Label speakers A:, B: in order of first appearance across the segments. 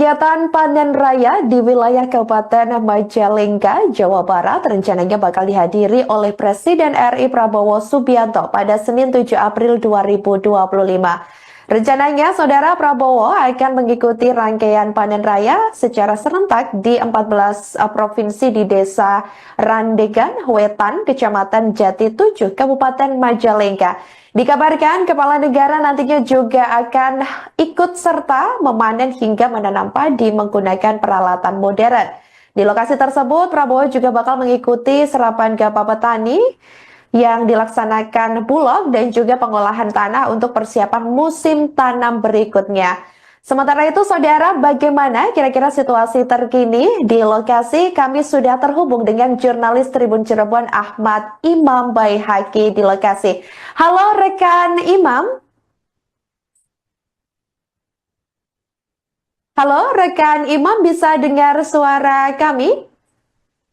A: kegiatan panen raya di wilayah Kabupaten Majalengka, Jawa Barat rencananya bakal dihadiri oleh Presiden RI Prabowo Subianto pada Senin 7 April 2025. Rencananya, Saudara Prabowo akan mengikuti rangkaian panen raya secara serentak di 14 provinsi di Desa Randegan, Wetan, Kecamatan Jati 7, Kabupaten Majalengka. Dikabarkan kepala negara nantinya juga akan ikut serta memanen hingga menanam padi menggunakan peralatan modern. Di lokasi tersebut, Prabowo juga bakal mengikuti serapan gabah petani yang dilaksanakan Bulog dan juga pengolahan tanah untuk persiapan musim tanam berikutnya. Sementara itu, Saudara, bagaimana kira-kira situasi terkini di lokasi? Kami sudah terhubung dengan jurnalis Tribun Cirebon Ahmad Imam Baihaqi di lokasi. Halo rekan Imam. Halo rekan Imam, bisa dengar suara kami?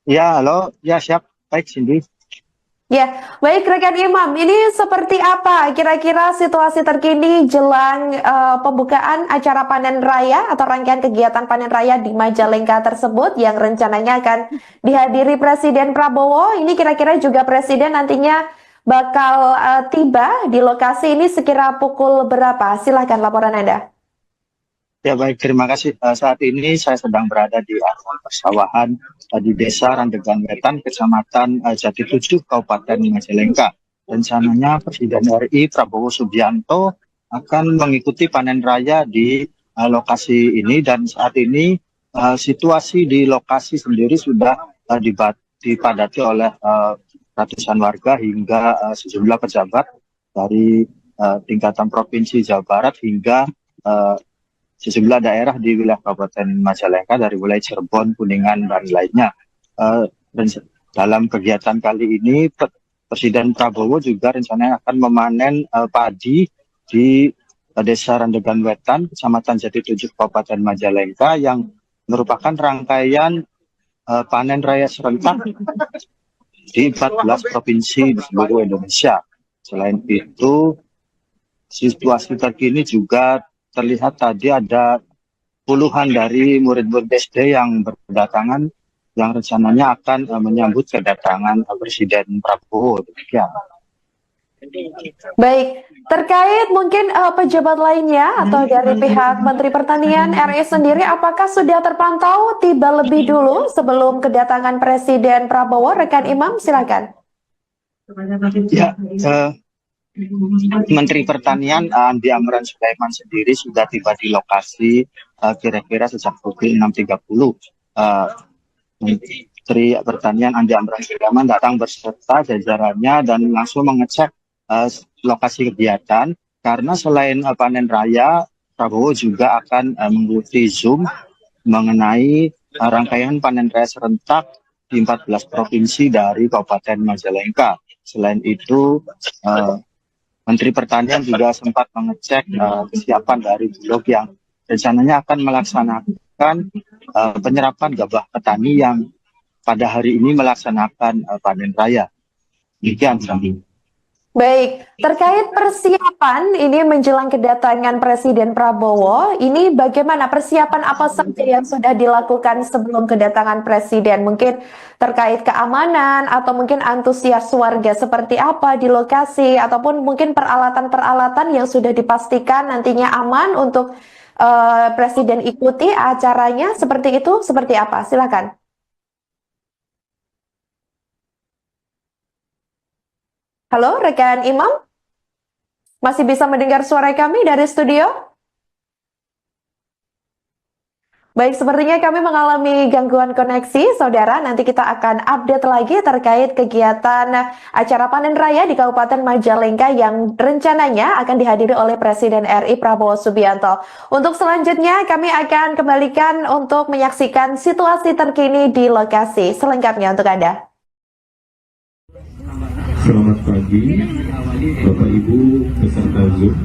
B: Ya, halo. Ya, siap. Baik, Cindy.
A: Ya, baik rekan Imam, ini seperti apa kira-kira situasi terkini jelang pembukaan acara panen raya atau rangkaian kegiatan panen raya di Majalengka tersebut yang rencananya akan dihadiri Presiden Prabowo. Ini kira-kira juga Presiden nantinya bakal tiba di lokasi ini sekira pukul berapa? Silahkan laporan Anda.
B: Ya, baik. Terima kasih. Saat ini saya sedang berada di area persawahan di Desa Randegan Wetan, Kecamatan Jati 7, Kabupaten Majalengka. Rencananya Presiden RI Prabowo Subianto akan mengikuti panen raya di lokasi ini, dan saat ini situasi di lokasi sendiri sudah dipadati oleh ratusan warga hingga sejumlah pejabat dari tingkatan Provinsi Jawa Barat hingga sejumlah daerah di wilayah Kabupaten Majalengka dari wilayah Cirebon, Kuningan, dan lainnya. Dan dalam kegiatan kali ini, Presiden Prabowo juga rencananya akan memanen padi di Desa Randegan Wetan, Kecamatan Jati 7, Kabupaten Majalengka, yang merupakan rangkaian panen raya serentak di 14 provinsi di seluruh Indonesia. Selain itu, situasi terkini juga terlihat tadi ada puluhan dari murid-murid SD yang berdatangan yang rencananya akan menyambut kedatangan Presiden Prabowo. Demikian.
A: Baik, terkait mungkin pejabat lainnya atau dari pihak Menteri Pertanian RI sendiri, apakah sudah terpantau tiba lebih dulu sebelum kedatangan Presiden Prabowo? Rekan Imam, silakan.
B: Ya, Menteri Pertanian Andi Amran Sulaiman sendiri sudah tiba di lokasi kira-kira sejak pukul 6.30. Menteri Pertanian Andi Amran Sulaiman datang berserta jajarannya dan langsung mengecek lokasi kegiatan, karena selain panen raya, Prabowo juga akan mengikuti Zoom mengenai rangkaian panen raya serentak di 14 provinsi dari Kabupaten Majalengka. Selain itu, Menteri Pertanian juga sempat mengecek kesiapan dari Bulog yang rencananya akan melaksanakan penyerapan gabah petani yang pada hari ini melaksanakan panen raya. Demikian, Sami.
A: Baik, terkait persiapan ini menjelang kedatangan Presiden Prabowo, ini bagaimana persiapan apa saja yang sudah dilakukan sebelum kedatangan Presiden? Mungkin terkait keamanan atau mungkin antusias warga seperti apa di lokasi, ataupun mungkin peralatan-peralatan yang sudah dipastikan nantinya aman untuk Presiden ikuti acaranya, seperti itu, seperti apa? Silakan. Halo, rekan Imam? Masih bisa mendengar suara kami dari studio? Baik, sepertinya kami mengalami gangguan koneksi, Saudara. Nanti kita akan update lagi terkait kegiatan acara panen raya di Kabupaten Majalengka yang rencananya akan dihadiri oleh Presiden RI Prabowo Subianto. Untuk selanjutnya, kami akan kembalikan untuk menyaksikan situasi terkini di lokasi selengkapnya untuk Anda.
C: Selamat pagi, Bapak Ibu peserta Zoom.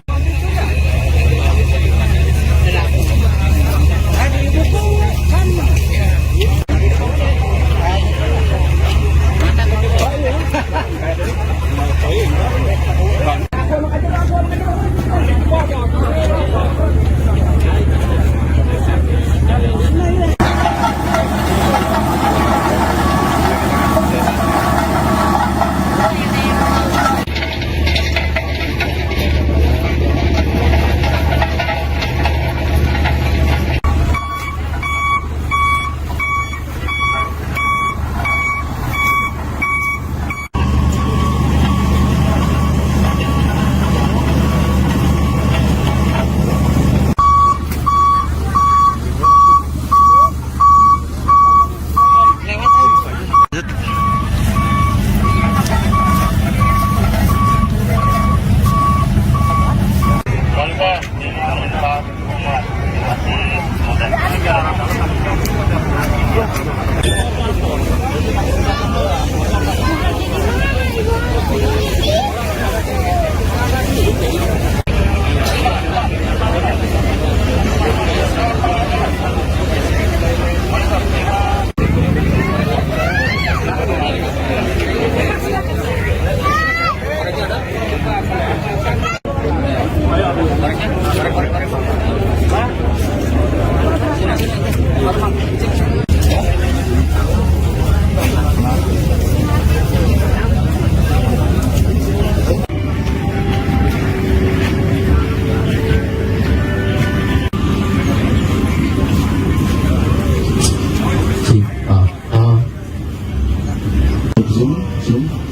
C: Zoom,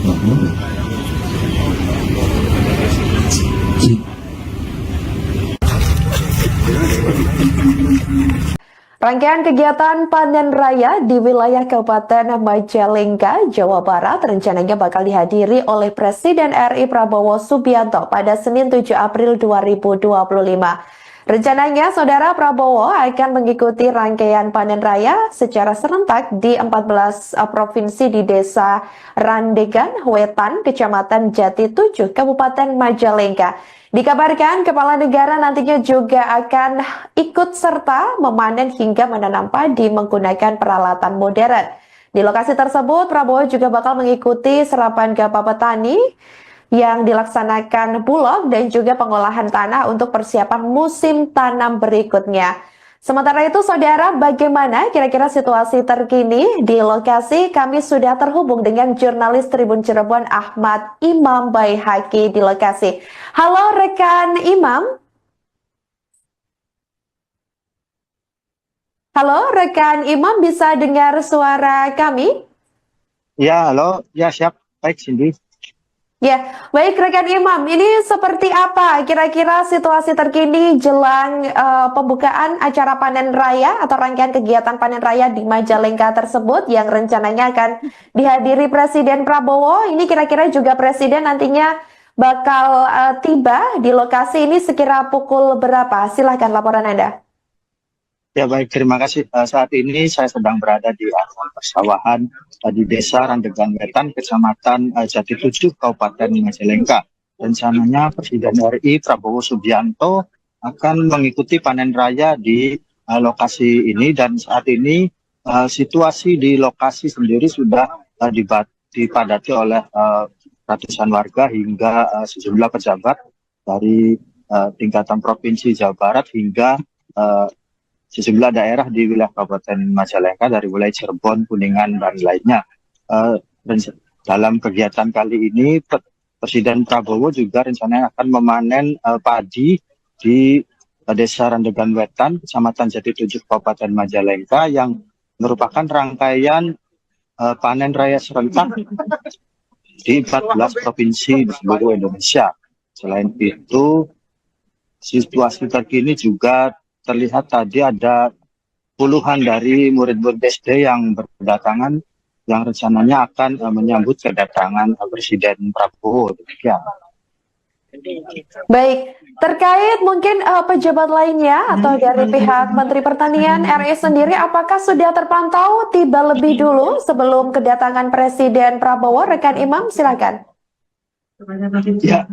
C: Mahmud.
A: Rangkaian kegiatan panen raya di wilayah Kabupaten Majalengka, Jawa Barat rencananya bakal dihadiri oleh Presiden RI Prabowo Subianto pada Senin 7 April 2025. Rencananya, Saudara Prabowo akan mengikuti rangkaian panen raya secara serentak di 14 provinsi di Desa Randegan, Wetan, Kecamatan Jati 7, Kabupaten Majalengka. Dikabarkan kepala negara nantinya juga akan ikut serta memanen hingga menanam padi menggunakan peralatan modern. Di lokasi tersebut, Prabowo juga bakal mengikuti serapan gabah petani yang dilaksanakan Bulog dan juga pengolahan tanah untuk persiapan musim tanam berikutnya. Sementara itu, Saudara, bagaimana kira-kira situasi terkini di lokasi? Kami sudah terhubung dengan jurnalis Tribun Cirebon Ahmad Imam Baihaqi di lokasi. Halo rekan Imam. Halo rekan Imam, bisa dengar suara kami?
B: Ya, halo. Ya, siap. Baik, Cindy.
A: Ya, baik rekan Imam, ini seperti apa kira-kira situasi terkini jelang pembukaan acara panen raya atau rangkaian kegiatan panen raya di Majalengka tersebut yang rencananya akan dihadiri Presiden Prabowo. Ini kira-kira juga Presiden nantinya bakal tiba di lokasi ini sekira pukul berapa? Silahkan laporan Anda.
B: Ya, baik. Terima kasih. Saat ini saya sedang berada di areal persawahan di Desa Randegan Wetan, Kecamatan Jati 7, Kabupaten Majalengka. Rencananya Presiden RI Prabowo Subianto akan mengikuti panen raya di lokasi ini, dan saat ini situasi di lokasi sendiri sudah dipadati oleh ratusan warga hingga sejumlah pejabat dari tingkatan Provinsi Jawa Barat hingga sejumlah daerah di wilayah Kabupaten Majalengka dari wilayah Cirebon, Kuningan, dan lainnya. Dalam kegiatan kali ini, Presiden Prabowo juga rencananya akan memanen padi di Desa Randegan Wetan, Kecamatan Jati 7, Kabupaten Majalengka, yang merupakan rangkaian panen raya serentak di 14 provinsi di seluruh Indonesia. Selain itu, situasi terkini juga terlihat tadi ada puluhan dari murid-murid SD yang berdatangan yang rencananya akan menyambut kedatangan Presiden Prabowo. Demikian.
A: Baik, terkait mungkin pejabat lainnya atau dari pihak Menteri Pertanian RI sendiri, apakah sudah terpantau tiba lebih dulu sebelum kedatangan Presiden Prabowo? Rekan Imam, silakan.
B: Ya,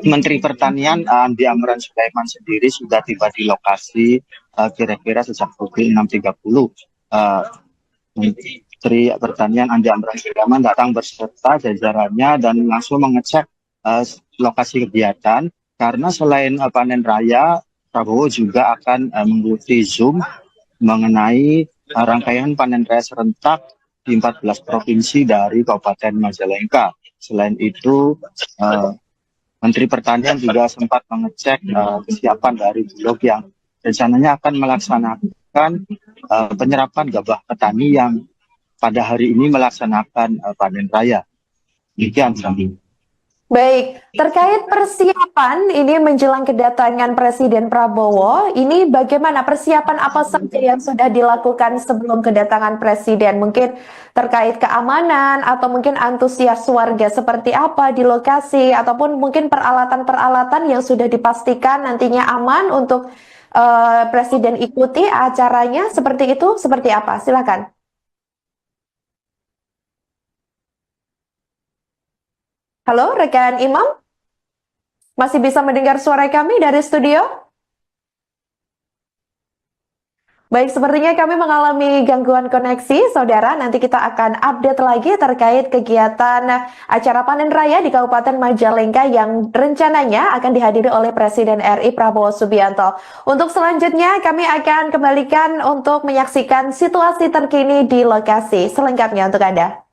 B: Menteri Pertanian Andi Amran Sulaiman sendiri sudah tiba di lokasi kira-kira sejak pukul 6.30. Menteri Pertanian Andi Amran Sulaiman datang berserta jajarannya dan langsung mengecek lokasi kegiatan, karena selain panen raya, Prabowo juga akan mengikuti Zoom mengenai rangkaian panen raya serentak di 14 provinsi dari Kabupaten Majalengka. Selain itu, Menteri Pertanian juga sempat mengecek kesiapan dari Bulog yang rencananya akan melaksanakan penyerapan gabah petani yang pada hari ini melaksanakan panen raya. Demikian, Sandi.
A: Baik, terkait persiapan ini menjelang kedatangan Presiden Prabowo, ini bagaimana persiapan apa saja yang sudah dilakukan sebelum kedatangan Presiden? Mungkin terkait keamanan atau mungkin antusias warga seperti apa di lokasi, ataupun mungkin peralatan-peralatan yang sudah dipastikan nantinya aman untuk Presiden ikuti acaranya, seperti itu, seperti apa? Silakan. Halo, rekan Imam? Masih bisa mendengar suara kami dari studio? Baik, sepertinya kami mengalami gangguan koneksi, Saudara. Nanti kita akan update lagi terkait kegiatan acara panen raya di Kabupaten Majalengka yang rencananya akan dihadiri oleh Presiden RI Prabowo Subianto. Untuk selanjutnya, kami akan kembalikan untuk menyaksikan situasi terkini di lokasi selengkapnya untuk Anda.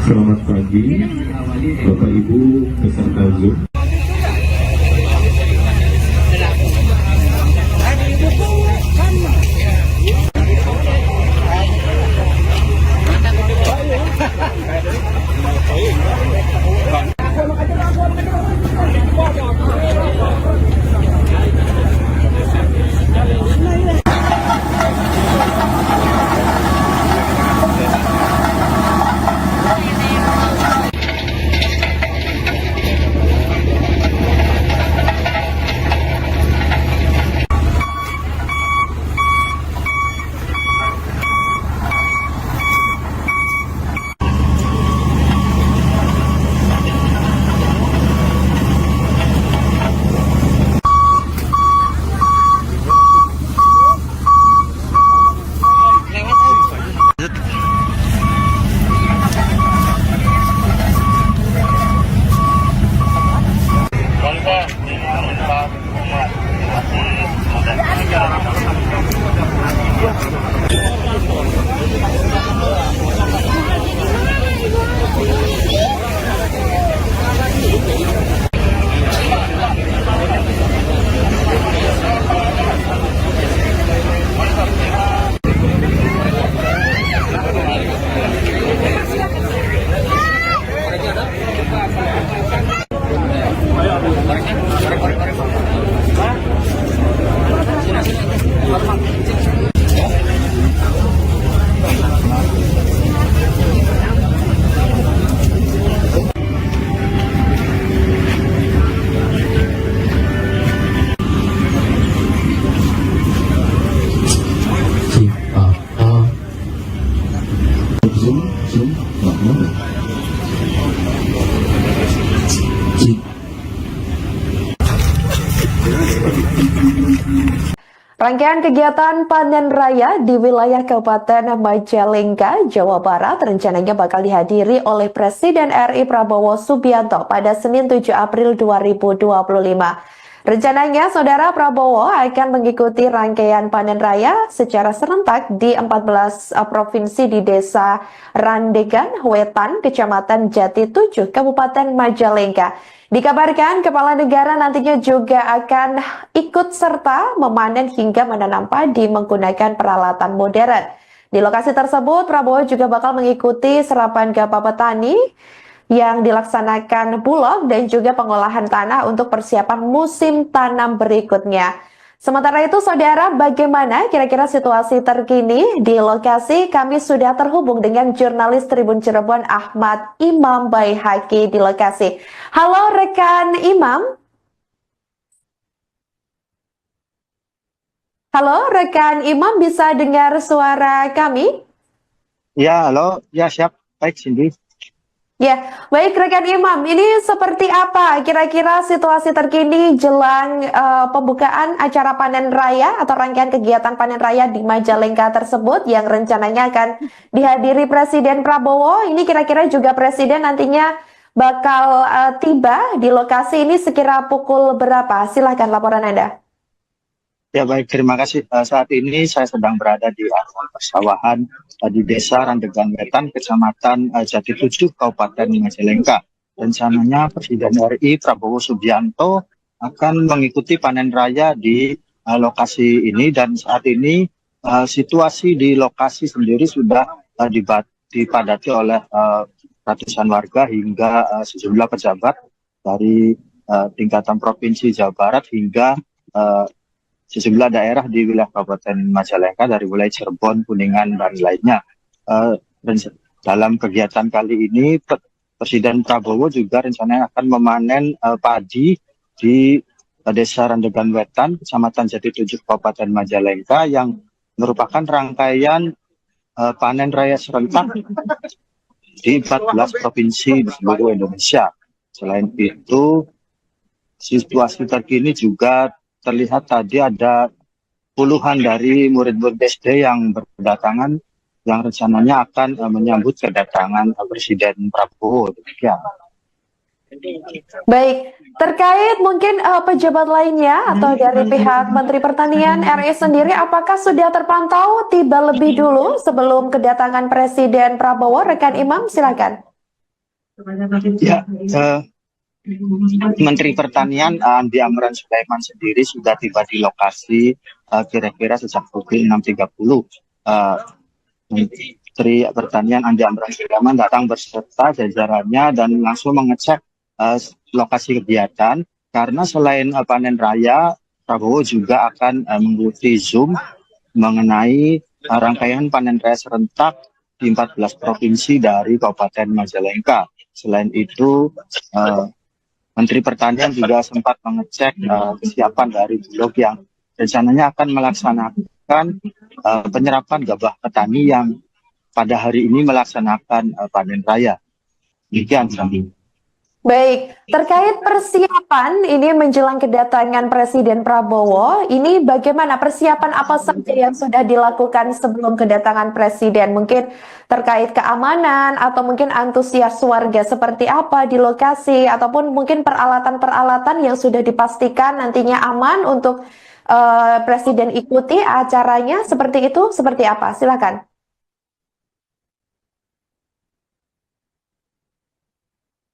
C: Selamat pagi, Bapak Ibu peserta Zoom.
A: Rangkaian kegiatan panen raya di wilayah Kabupaten Majalengka, Jawa Barat rencananya bakal dihadiri oleh Presiden RI Prabowo Subianto pada Senin 7 April 2025. Rencananya, Saudara Prabowo akan mengikuti rangkaian panen raya secara serentak di 14 provinsi di Desa Randegan, Wetan, Kecamatan Jati 7, Kabupaten Majalengka. Dikabarkan kepala negara nantinya juga akan ikut serta memanen hingga menanam padi menggunakan peralatan modern. Di lokasi tersebut, Prabowo juga bakal mengikuti serapan gabah petani yang dilaksanakan Bulog dan juga pengolahan tanah untuk persiapan musim tanam berikutnya. Sementara itu, Saudara, bagaimana kira-kira situasi terkini di lokasi? Kami sudah terhubung dengan jurnalis Tribun Cirebon Ahmad Imam Baihaqi di lokasi. Halo rekan Imam. Halo rekan Imam, bisa dengar suara kami?
B: Ya, halo. Ya, siap. Baik, Cindy.
A: Ya, baik rekan Imam, ini seperti apa kira-kira situasi terkini jelang pembukaan acara panen raya atau rangkaian kegiatan panen raya di Majalengka tersebut yang rencananya akan dihadiri Presiden Prabowo. Ini kira-kira juga Presiden nantinya bakal tiba di lokasi ini sekira pukul berapa? Silahkan laporan Anda.
B: Ya, baik. Terima kasih. Saat ini saya sedang berada di areal persawahan di Desa Randegan Wetan, Kecamatan Jati 7, Kabupaten Majalengka. Rencananya Presiden RI Prabowo Subianto akan mengikuti panen raya di lokasi ini, dan saat ini situasi di lokasi sendiri sudah dipadati oleh ratusan warga hingga sejumlah pejabat dari tingkatan Provinsi Jawa Barat hingga sejumlah daerah di wilayah Kabupaten Majalengka dari wilayah Cirebon, Kuningan, dan lainnya. Dalam kegiatan kali ini, Presiden Prabowo juga rencananya akan memanen padi di Desa Randegan Wetan, Kecamatan Jati 7, Kabupaten Majalengka, yang merupakan rangkaian panen raya serentak di 14 provinsi di seluruh Indonesia. Selain itu, situasi terkini juga terlihat tadi ada puluhan dari murid-murid SD yang berdatangan, yang rencananya akan menyambut kedatangan Presiden Prabowo. Demikian.
A: Baik, terkait mungkin pejabat lainnya atau dari pihak Menteri Pertanian RI sendiri, apakah sudah terpantau tiba lebih dulu sebelum kedatangan Presiden Prabowo? Rekan Imam, silakan.
B: Ya, Menteri Pertanian Andi Amran Sulaiman sendiri sudah tiba di lokasi kira-kira sejak pukul 6.30. Menteri Pertanian Andi Amran Sulaiman datang berserta jajarannya dan langsung mengecek lokasi kegiatan, karena selain panen raya, Prabowo juga akan mengikuti Zoom mengenai rangkaian panen raya serentak di 14 provinsi dari Kabupaten Majalengka. Selain itu, Menteri Pertanian juga sempat mengecek kesiapan dari Bulog yang rencananya akan melaksanakan penyerapan gabah petani yang pada hari ini melaksanakan panen raya. Demikian, Sami.
A: Baik, terkait persiapan ini menjelang kedatangan Presiden Prabowo, ini bagaimana persiapan apa saja yang sudah dilakukan sebelum kedatangan Presiden? Mungkin terkait keamanan atau mungkin antusias warga seperti apa di lokasi, ataupun mungkin peralatan-peralatan yang sudah dipastikan nantinya aman untuk Presiden ikuti acaranya, seperti itu, seperti apa? Silakan.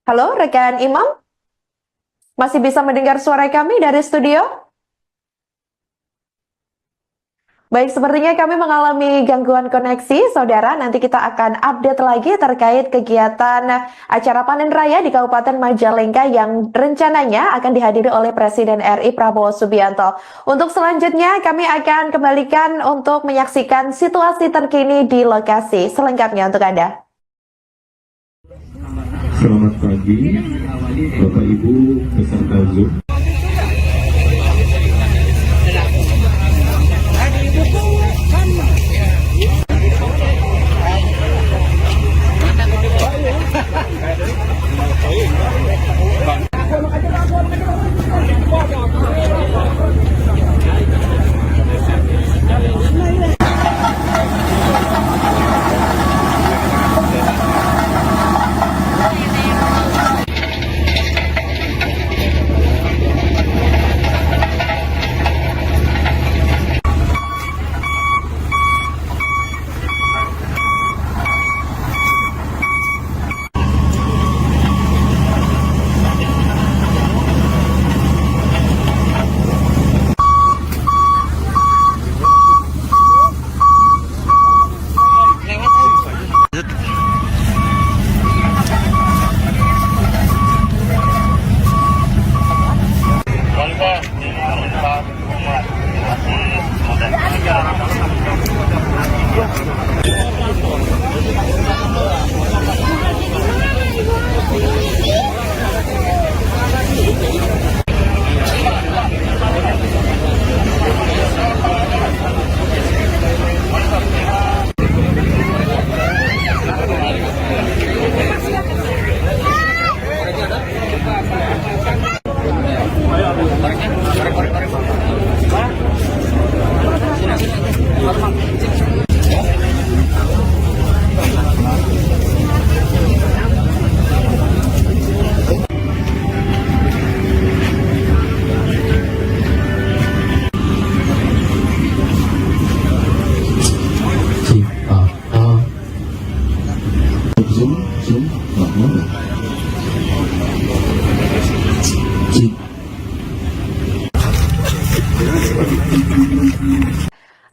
A: Halo, rekan Imam? Masih bisa mendengar suara kami dari studio? Baik, sepertinya kami mengalami gangguan koneksi, Saudara. Nanti kita akan update lagi terkait kegiatan acara panen raya di Kabupaten Majalengka yang rencananya akan dihadiri oleh Presiden RI Prabowo Subianto. Untuk selanjutnya, kami akan kembalikan untuk menyaksikan situasi terkini di lokasi selengkapnya untuk Anda.
C: Selamat pagi, Bapak Ibu peserta Zoom.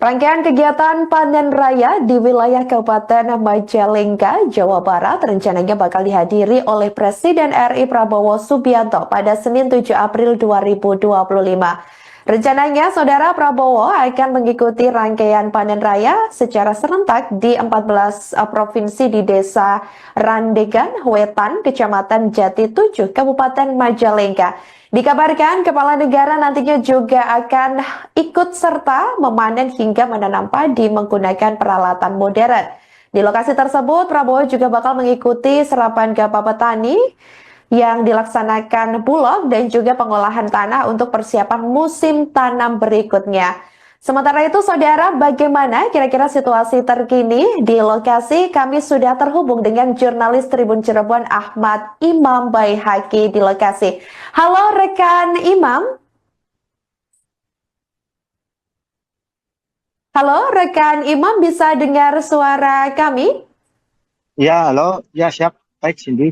A: Rangkaian kegiatan panen raya di wilayah Kabupaten Majalengka, Jawa Barat rencananya bakal dihadiri oleh Presiden RI Prabowo Subianto pada Senin 7 April 2025. Rencananya, Saudara Prabowo akan mengikuti rangkaian panen raya secara serentak di 14 provinsi di Desa Randegan, Wetan, Kecamatan Jati 7, Kabupaten Majalengka. Dikabarkan kepala negara nantinya juga akan ikut serta memanen hingga menanam padi menggunakan peralatan modern. Di lokasi tersebut, Prabowo juga bakal mengikuti serapan gabah petani yang dilaksanakan Bulog dan juga pengolahan tanah untuk persiapan musim tanam berikutnya. Sementara itu, Saudara, bagaimana kira-kira situasi terkini di lokasi? Kami sudah terhubung dengan jurnalis Tribun Cirebon Ahmad Imam Baihaqi di lokasi. Halo rekan Imam. Halo rekan Imam, bisa dengar suara kami?
B: Ya, halo. Ya, siap. Baik, Cindy.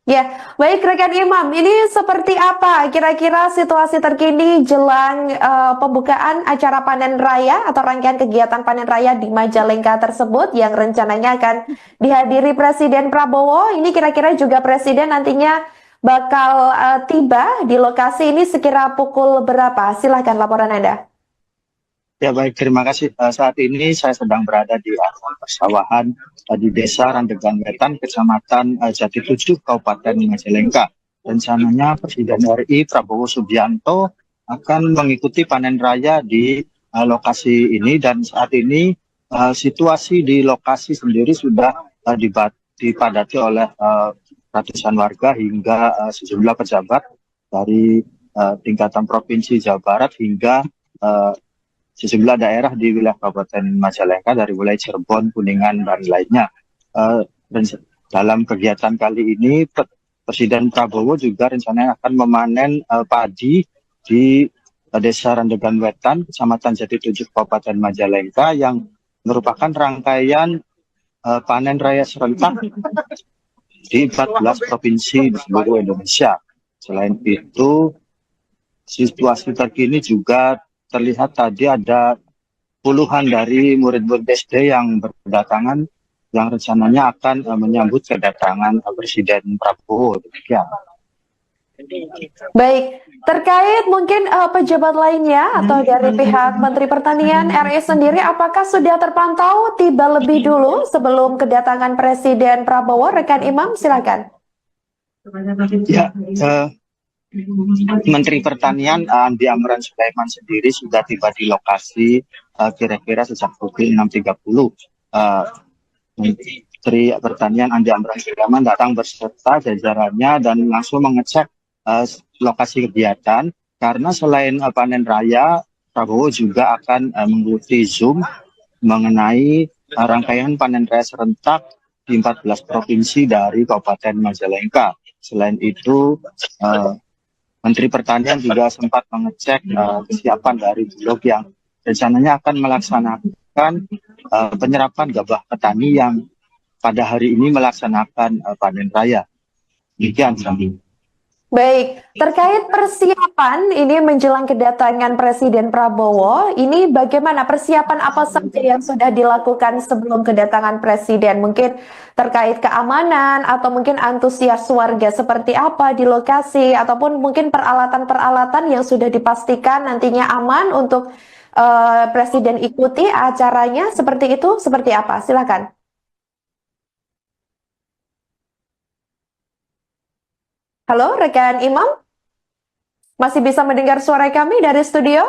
A: Ya, baik rekan Imam, ini seperti apa kira-kira situasi terkini jelang pembukaan acara panen raya atau rangkaian kegiatan panen raya di Majalengka tersebut yang rencananya akan dihadiri Presiden Prabowo. Ini kira-kira juga Presiden nantinya bakal tiba di lokasi ini sekira pukul berapa? Silahkan laporan Anda.
B: Ya baik, terima kasih. Saat ini saya sedang berada di areal persawahan di Desa Randegan Wetan, Kecamatan Jati 7, Kabupaten Majalengka. Rencananya Presiden RI Prabowo Subianto akan mengikuti panen raya di lokasi ini, dan saat ini situasi di lokasi sendiri sudah dipadati oleh ratusan warga hingga sejumlah pejabat dari tingkatan Provinsi Jawa Barat hingga sejumlah daerah di wilayah Kabupaten Majalengka dari wilayah Cirebon, Kuningan, dan lainnya. Dalam kegiatan kali ini, Presiden Prabowo juga rencananya akan memanen padi di Desa Randegan Wetan, Kecamatan Jati 7, Kabupaten Majalengka, yang merupakan rangkaian panen raya serentak di 14 provinsi di seluruh Indonesia. Selain itu, situasi terkini juga terlihat tadi ada puluhan dari murid-murid SD yang berdatangan, yang rencananya akan menyambut kedatangan Presiden Prabowo. Demikian.
A: Baik, terkait mungkin pejabat lainnya atau dari pihak Menteri Pertanian RI sendiri, apakah sudah terpantau tiba lebih dulu sebelum kedatangan Presiden Prabowo? Rekan Imam, silakan.
B: Ya, Menteri Pertanian Andi Amran Sulaiman sendiri sudah tiba di lokasi kira-kira sejak pukul 6.30. Menteri Pertanian Andi Amran Sulaiman datang berserta jajarannya dan langsung mengecek lokasi kegiatan, karena selain panen raya, Prabowo juga akan mengikuti Zoom mengenai rangkaian panen raya serentak di 14 provinsi dari Kabupaten Majalengka. Selain itu, Menteri Pertanian juga sempat mengecek kesiapan dari Bulog yang rencananya akan melaksanakan penyerapan gabah petani yang pada hari ini melaksanakan panen raya. Demikian, Sandi.
A: Baik, terkait persiapan ini menjelang kedatangan Presiden Prabowo, ini bagaimana persiapan apa saja yang sudah dilakukan sebelum kedatangan Presiden? Mungkin terkait keamanan atau mungkin antusias warga seperti apa di lokasi, ataupun mungkin peralatan-peralatan yang sudah dipastikan nantinya aman untuk Presiden ikuti acaranya, seperti itu, seperti apa? Silakan. Halo, rekan Imam? Masih bisa mendengar suara kami dari studio?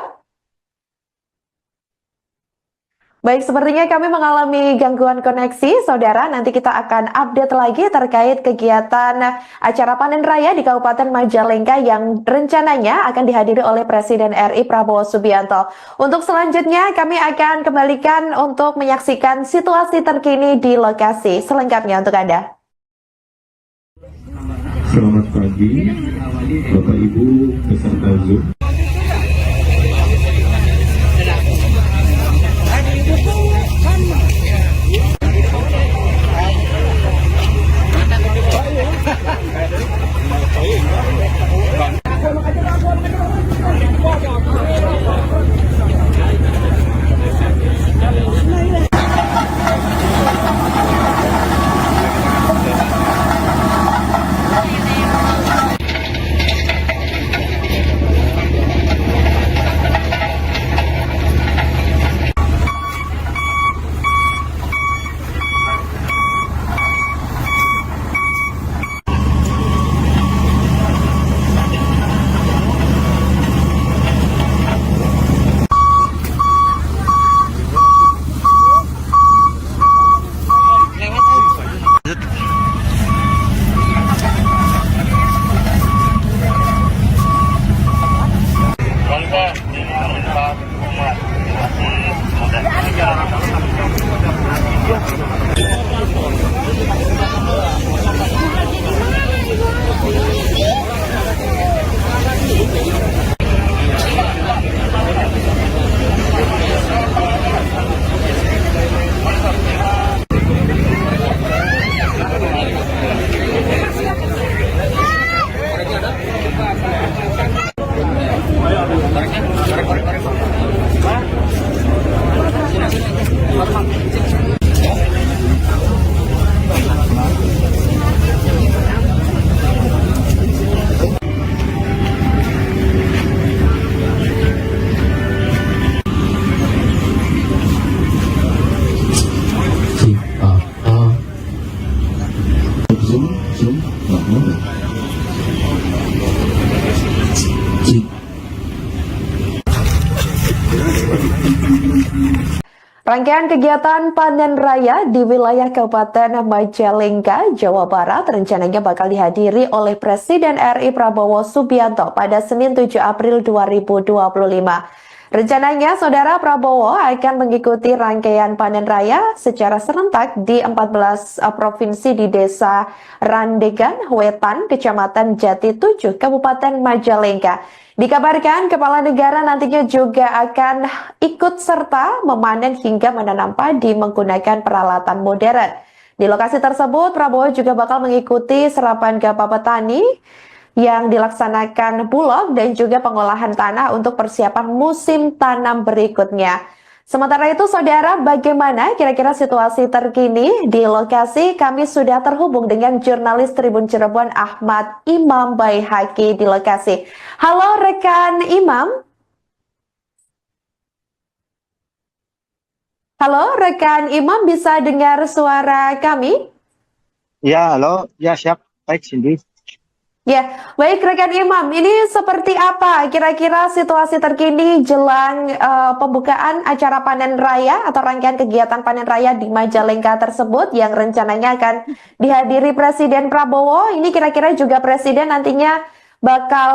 A: Baik, sepertinya kami mengalami gangguan koneksi, Saudara. Nanti kita akan update lagi terkait kegiatan acara panen raya di Kabupaten Majalengka yang rencananya akan dihadiri oleh Presiden RI Prabowo Subianto. Untuk selanjutnya, kami akan kembalikan untuk menyaksikan situasi terkini di lokasi selengkapnya untuk Anda.
C: Selamat pagi, Bapak Ibu peserta Zoom. Cik, zoom, nggak boleh. Cik.
A: Rangkaian kegiatan panen raya di wilayah Kabupaten Majalengka, Jawa Barat rencananya bakal dihadiri oleh Presiden RI Prabowo Subianto pada Senin 7 April 2025. Rencananya, Saudara Prabowo akan mengikuti rangkaian panen raya secara serentak di 14 provinsi di Desa Randegan, Wetan, Kecamatan Jati 7, Kabupaten Majalengka. Dikabarkan kepala negara nantinya juga akan ikut serta memanen hingga menanam padi menggunakan peralatan modern. Di lokasi tersebut, Prabowo juga bakal mengikuti serapan gabah petani yang dilaksanakan Bulog dan juga pengolahan tanah untuk persiapan musim tanam berikutnya. Sementara itu, Saudara, bagaimana kira-kira situasi terkini di lokasi? Kami sudah terhubung dengan jurnalis Tribun Cirebon Ahmad Imam Baihaqi di lokasi. Halo rekan Imam. Halo rekan Imam, bisa dengar suara kami?
B: Ya, halo. Ya, siap. Baik, Cindy.
A: Ya, baik rekan Imam, ini seperti apa kira-kira situasi terkini jelang pembukaan acara panen raya atau rangkaian kegiatan panen raya di Majalengka tersebut yang rencananya akan dihadiri Presiden Prabowo. Ini kira-kira juga Presiden nantinya bakal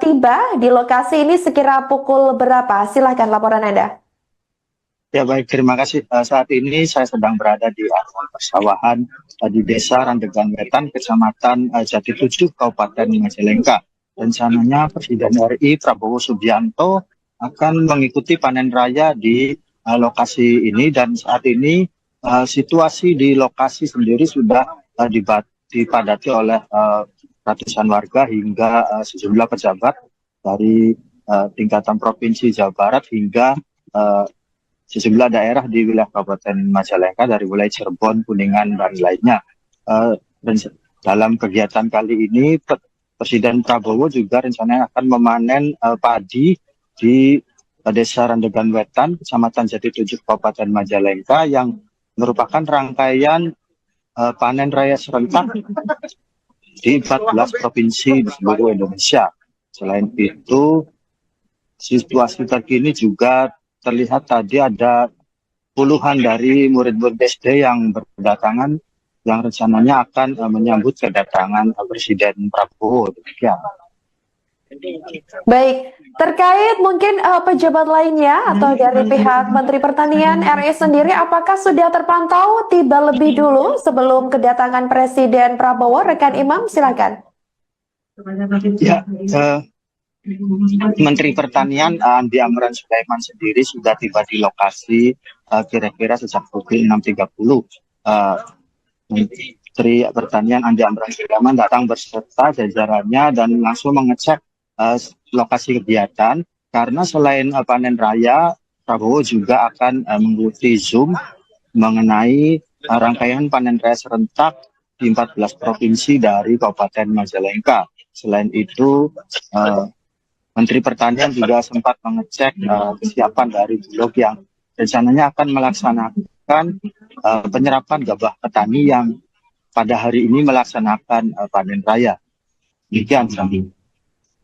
A: tiba di lokasi ini sekira pukul berapa? Silahkan laporan Anda.
B: Ya baik, terima kasih. Saat ini saya sedang berada di areal persawahan di Desa Randegan Wetan, Kecamatan Jati 7, Kabupaten Majalengka. Rencananya Presiden RI Prabowo Subianto akan mengikuti panen raya di lokasi ini, dan saat ini situasi di lokasi sendiri sudah dipadati oleh ratusan warga hingga sejumlah pejabat dari tingkatan Provinsi Jawa Barat hingga sejumlah daerah di wilayah Kabupaten Majalengka dari wilayah Cirebon, Kuningan, dan lainnya. Dalam kegiatan kali ini, Presiden Prabowo juga rencananya akan memanen padi di Desa Randegan Wetan, Kecamatan Jati 7, Kabupaten Majalengka, yang merupakan rangkaian panen raya serentak di 14 provinsi di seluruh Indonesia. Selain itu, situasi terkini juga terlihat tadi ada puluhan dari murid-murid SD yang berdatangan yang rencananya akan menyambut kedatangan Presiden Prabowo. Demikian.
A: Baik, terkait mungkin pejabat lainnya atau dari pihak Menteri Pertanian RI sendiri, apakah sudah terpantau tiba lebih dulu sebelum kedatangan Presiden Prabowo? Rekan Imam, silakan.
B: Ya, Menteri Pertanian Andi Amran Sulaiman sendiri sudah tiba di lokasi kira-kira sejak pukul 6.30. Menteri Pertanian Andi Amran Sulaiman datang berserta jajarannya dan langsung mengecek lokasi kegiatan, karena selain panen raya, Prabowo juga akan mengikuti Zoom mengenai rangkaian panen raya serentak di 14 provinsi dari Kabupaten Majalengka. Selain itu, Menteri Pertanian juga sempat mengecek kesiapan dari Bulog yang rencananya akan melaksanakan penyerapan gabah petani yang pada hari ini melaksanakan panen raya. Demikian, Sandi.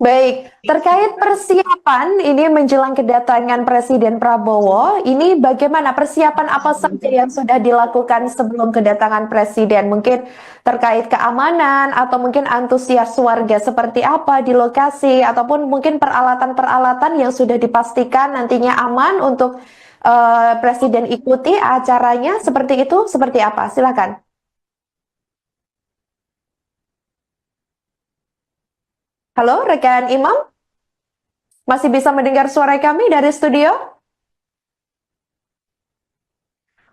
A: Baik, terkait persiapan ini menjelang kedatangan Presiden Prabowo, ini bagaimana persiapan apa saja yang sudah dilakukan sebelum kedatangan Presiden? Mungkin terkait keamanan atau mungkin antusias warga seperti apa di lokasi, ataupun mungkin peralatan-peralatan yang sudah dipastikan nantinya aman untuk Presiden ikuti acaranya seperti itu, seperti apa? Silakan. Halo, rekan Imam, masih bisa mendengar suara kami dari studio?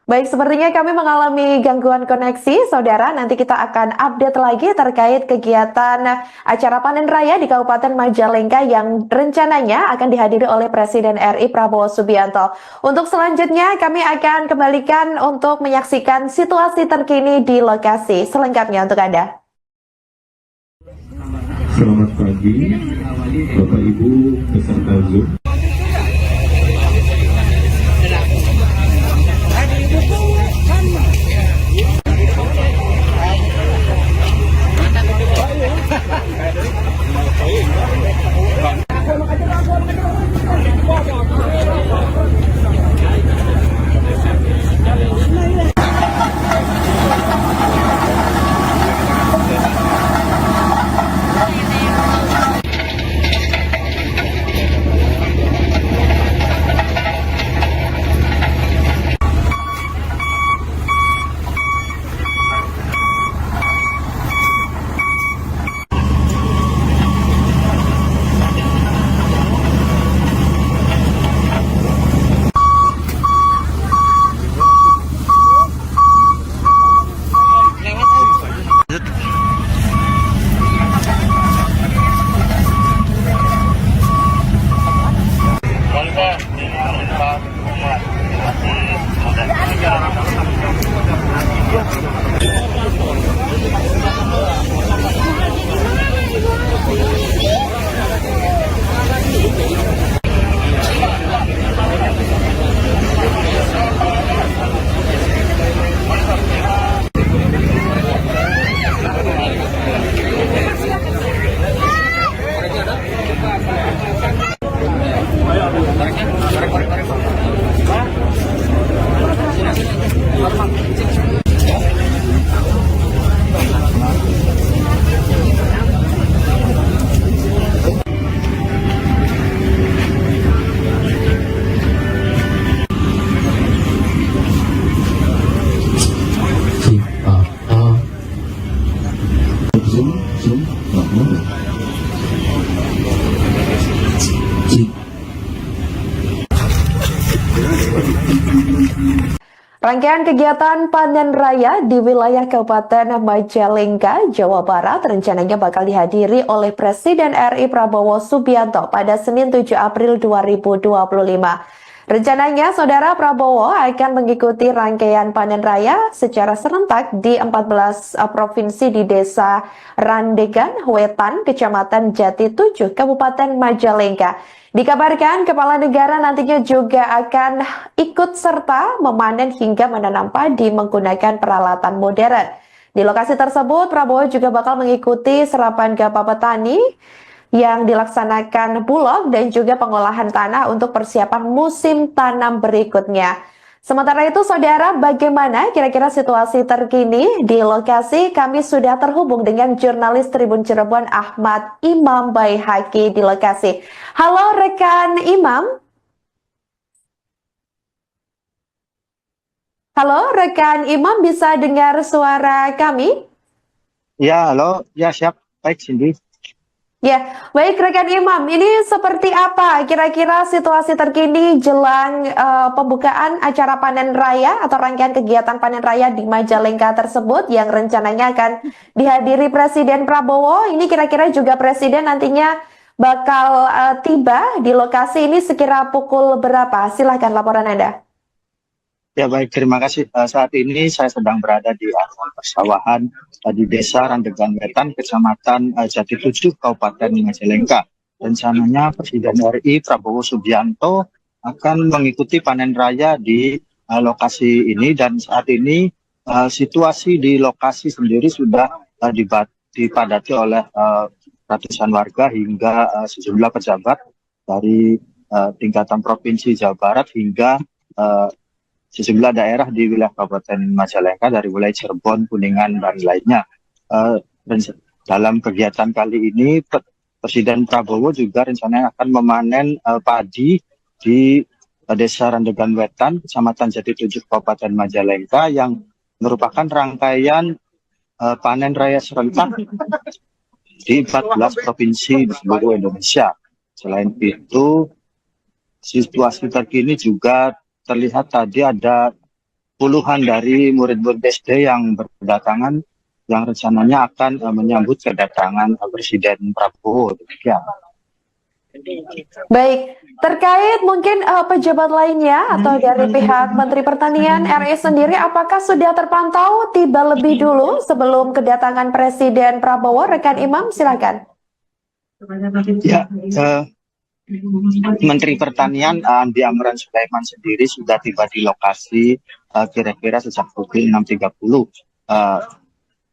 A: Baik, sepertinya kami mengalami gangguan koneksi, saudara. Nanti kita akan update lagi terkait kegiatan acara panen raya di Kabupaten Majalengka yang rencananya akan dihadiri oleh Presiden RI Prabowo Subianto. Untuk selanjutnya, kami akan kembalikan untuk menyaksikan situasi terkini di lokasi selengkapnya untuk Anda.
C: Selamat pagi, Bapak Ibu peserta Zoom.
A: Rangkaian kegiatan panen raya di wilayah Kabupaten Majalengka, Jawa Barat rencananya bakal dihadiri oleh Presiden RI Prabowo Subianto pada Senin 7 April 2025. Rencananya, Saudara Prabowo akan mengikuti rangkaian panen raya secara serentak di 14 provinsi di Desa Randegan, Wetan, Kecamatan Jati 7, Kabupaten Majalengka. Dikabarkan kepala negara nantinya juga akan ikut serta memanen hingga menanam padi menggunakan peralatan modern. Di lokasi tersebut, Prabowo juga bakal mengikuti serapan gabah petani yang dilaksanakan Bulog dan juga pengolahan tanah untuk persiapan musim tanam berikutnya. Sementara itu, Saudara, bagaimana kira-kira situasi terkini di lokasi? Kami sudah terhubung dengan jurnalis Tribun Cirebon Ahmad Imam Baihaqi di lokasi. Halo rekan Imam. Halo rekan Imam, bisa dengar suara kami?
B: Ya, halo. Ya, siap. Baik, Cindy.
A: Ya, baik rekan Imam, ini seperti apa kira-kira situasi terkini jelang pembukaan acara panen raya atau rangkaian kegiatan panen raya di Majalengka tersebut yang rencananya akan dihadiri Presiden Prabowo. Ini kira-kira juga Presiden nantinya bakal tiba di lokasi ini sekira pukul berapa? Silahkan laporan Anda.
B: Ya, baik, terima kasih. Saat ini saya sedang berada di areal persawahan di Desa Randegan Wetan, Kecamatan Jati 7, Kabupaten Majalengka. Rencananya Presiden RI Prabowo Subianto akan mengikuti panen raya di lokasi ini, dan saat ini situasi di lokasi sendiri sudah dipadati oleh ratusan warga hingga sejumlah pejabat dari tingkatan Provinsi Jawa Barat hingga sejumlah daerah di wilayah Kabupaten Majalengka dari wilayah Cirebon, Kuningan, dan lainnya. Dalam kegiatan kali ini, Presiden Prabowo juga rencananya akan memanen padi di Desa Randegan Wetan, Kecamatan Jati 7, Kabupaten Majalengka, yang merupakan rangkaian panen raya serentak di 14 provinsi di seluruh Indonesia. Selain itu, situasi terkini juga terlihat tadi ada puluhan dari murid-murid SD yang berdatangan, yang rencananya akan menyambut kedatangan Presiden Prabowo. Demikian.
A: Baik, terkait mungkin pejabat lainnya atau dari pihak Menteri Pertanian RI sendiri, apakah sudah terpantau tiba lebih dulu sebelum kedatangan Presiden Prabowo? Rekan Imam, silakan.
B: Ya, Menteri Pertanian Andi Amran Sulaiman sendiri sudah tiba di lokasi kira-kira sejak pukul 6.30.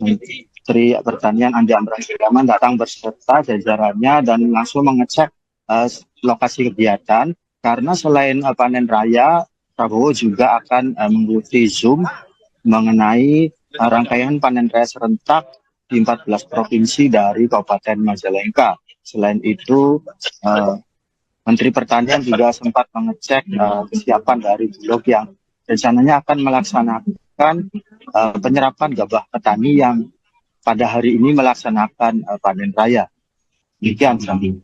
B: Menteri Pertanian Andi Amran Sulaiman datang berserta jajarannya dan langsung mengecek lokasi kegiatan, karena selain panen raya, Prabowo juga akan mengikuti Zoom mengenai rangkaian panen raya serentak di 14 provinsi dari Kabupaten Majalengka. Selain itu, Menteri Pertanian juga sempat mengecek kesiapan dari Bulog yang rencananya akan melaksanakan penyerapan gabah petani yang pada hari ini melaksanakan panen raya. Demikian, Sami.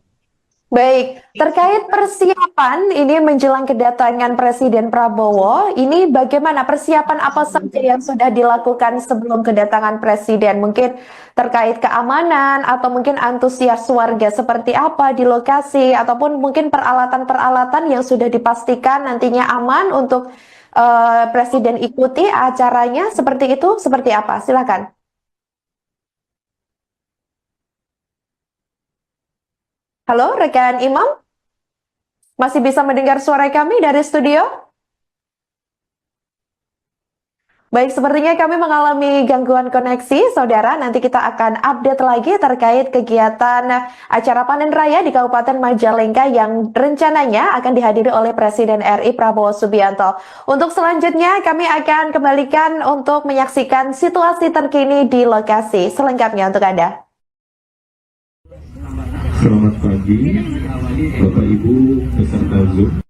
A: Baik, terkait persiapan ini menjelang kedatangan Presiden Prabowo, ini bagaimana persiapan apa saja yang sudah dilakukan sebelum kedatangan Presiden? Mungkin terkait keamanan atau mungkin antusias warga seperti apa di lokasi, ataupun mungkin peralatan-peralatan yang sudah dipastikan nantinya aman untuk Presiden ikuti acaranya, seperti itu, seperti apa? Silakan. Halo, rekan Imam? Masih bisa mendengar suara kami dari studio? Baik, sepertinya kami mengalami gangguan koneksi, saudara. Nanti kita akan update lagi terkait kegiatan acara panen raya di Kabupaten Majalengka yang rencananya akan dihadiri oleh Presiden RI Prabowo Subianto. Untuk selanjutnya, kami akan kembalikan untuk menyaksikan situasi terkini di lokasi selengkapnya untuk Anda.
C: Selamat pagi, Bapak Ibu peserta Zoom.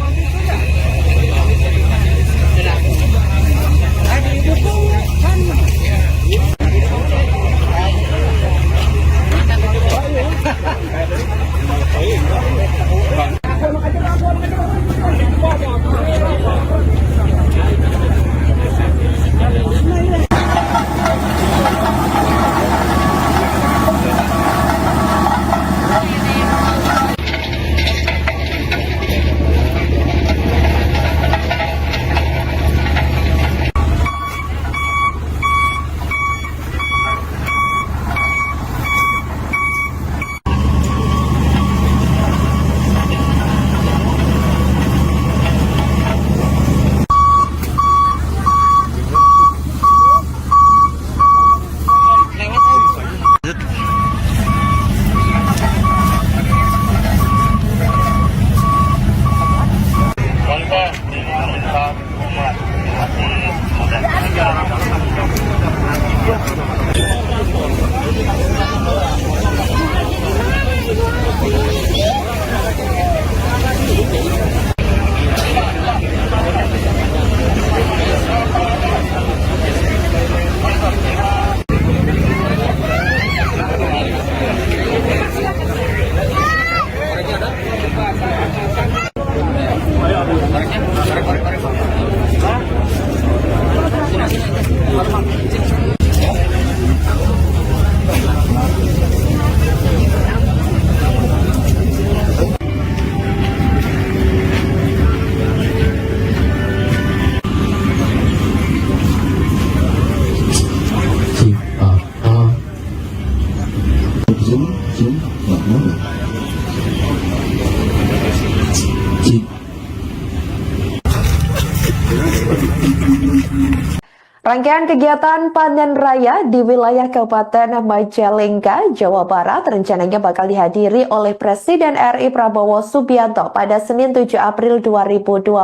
A: Rangkaian kegiatan panen raya di wilayah Kabupaten Majalengka, Jawa Barat rencananya bakal dihadiri oleh Presiden RI Prabowo Subianto pada Senin 7 April 2025.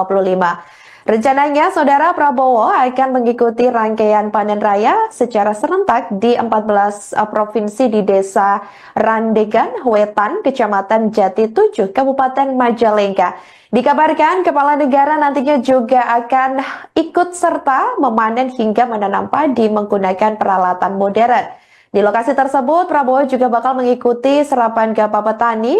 A: Rencananya, Saudara Prabowo akan mengikuti rangkaian panen raya secara serentak di 14 provinsi di Desa Randegan Wetan, Kecamatan Jati 7, Kabupaten Majalengka. Dikabarkan kepala negara nantinya juga akan ikut serta memanen hingga menanam padi menggunakan peralatan modern. Di lokasi tersebut, Prabowo juga bakal mengikuti serapan gabah petani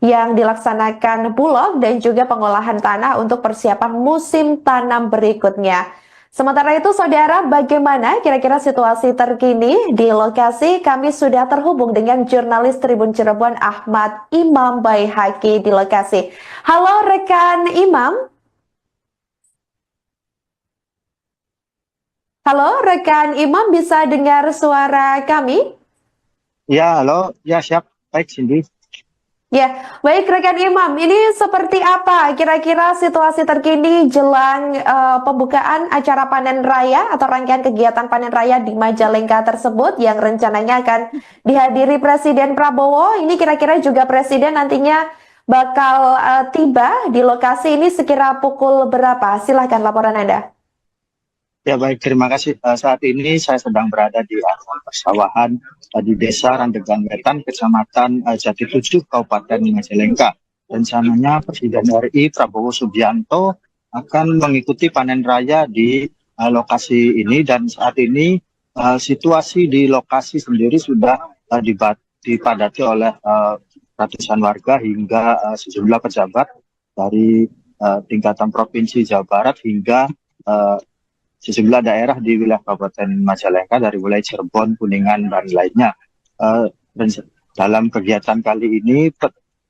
A: yang dilaksanakan Bulog dan juga pengolahan tanah untuk persiapan musim tanam berikutnya. Sementara itu, saudara, bagaimana kira-kira situasi terkini di lokasi? Kami sudah terhubung dengan jurnalis Tribun Cirebon Ahmad Imam Baihaqi di lokasi. Halo rekan Imam. Halo rekan Imam, bisa dengar suara kami?
B: Ya, halo. Ya, siap. Baik, Cindy.
A: Ya, baik rekan Imam, ini seperti apa kira-kira situasi terkini jelang pembukaan acara panen raya atau rangkaian kegiatan panen raya di Majalengka tersebut yang rencananya akan dihadiri Presiden Prabowo. Ini kira-kira juga Presiden nantinya bakal tiba di lokasi ini sekira pukul berapa? Silahkan laporan Anda.
B: Ya, baik. Terima kasih. Saat ini saya sedang berada di area persawahan di Desa Randegan Wetan, Kecamatan Jati Tujuh, Kabupaten Majalengka. Rencananya Presiden RI Prabowo Subianto akan mengikuti panen raya di lokasi ini, dan saat ini situasi di lokasi sendiri sudah dipadati oleh ratusan warga hingga sejumlah pejabat dari tingkatan Provinsi Jawa Barat hingga sejumlah daerah di wilayah Kabupaten Majalengka dari wilayah Cirebon, Kuningan, dan lainnya. Dalam kegiatan kali ini,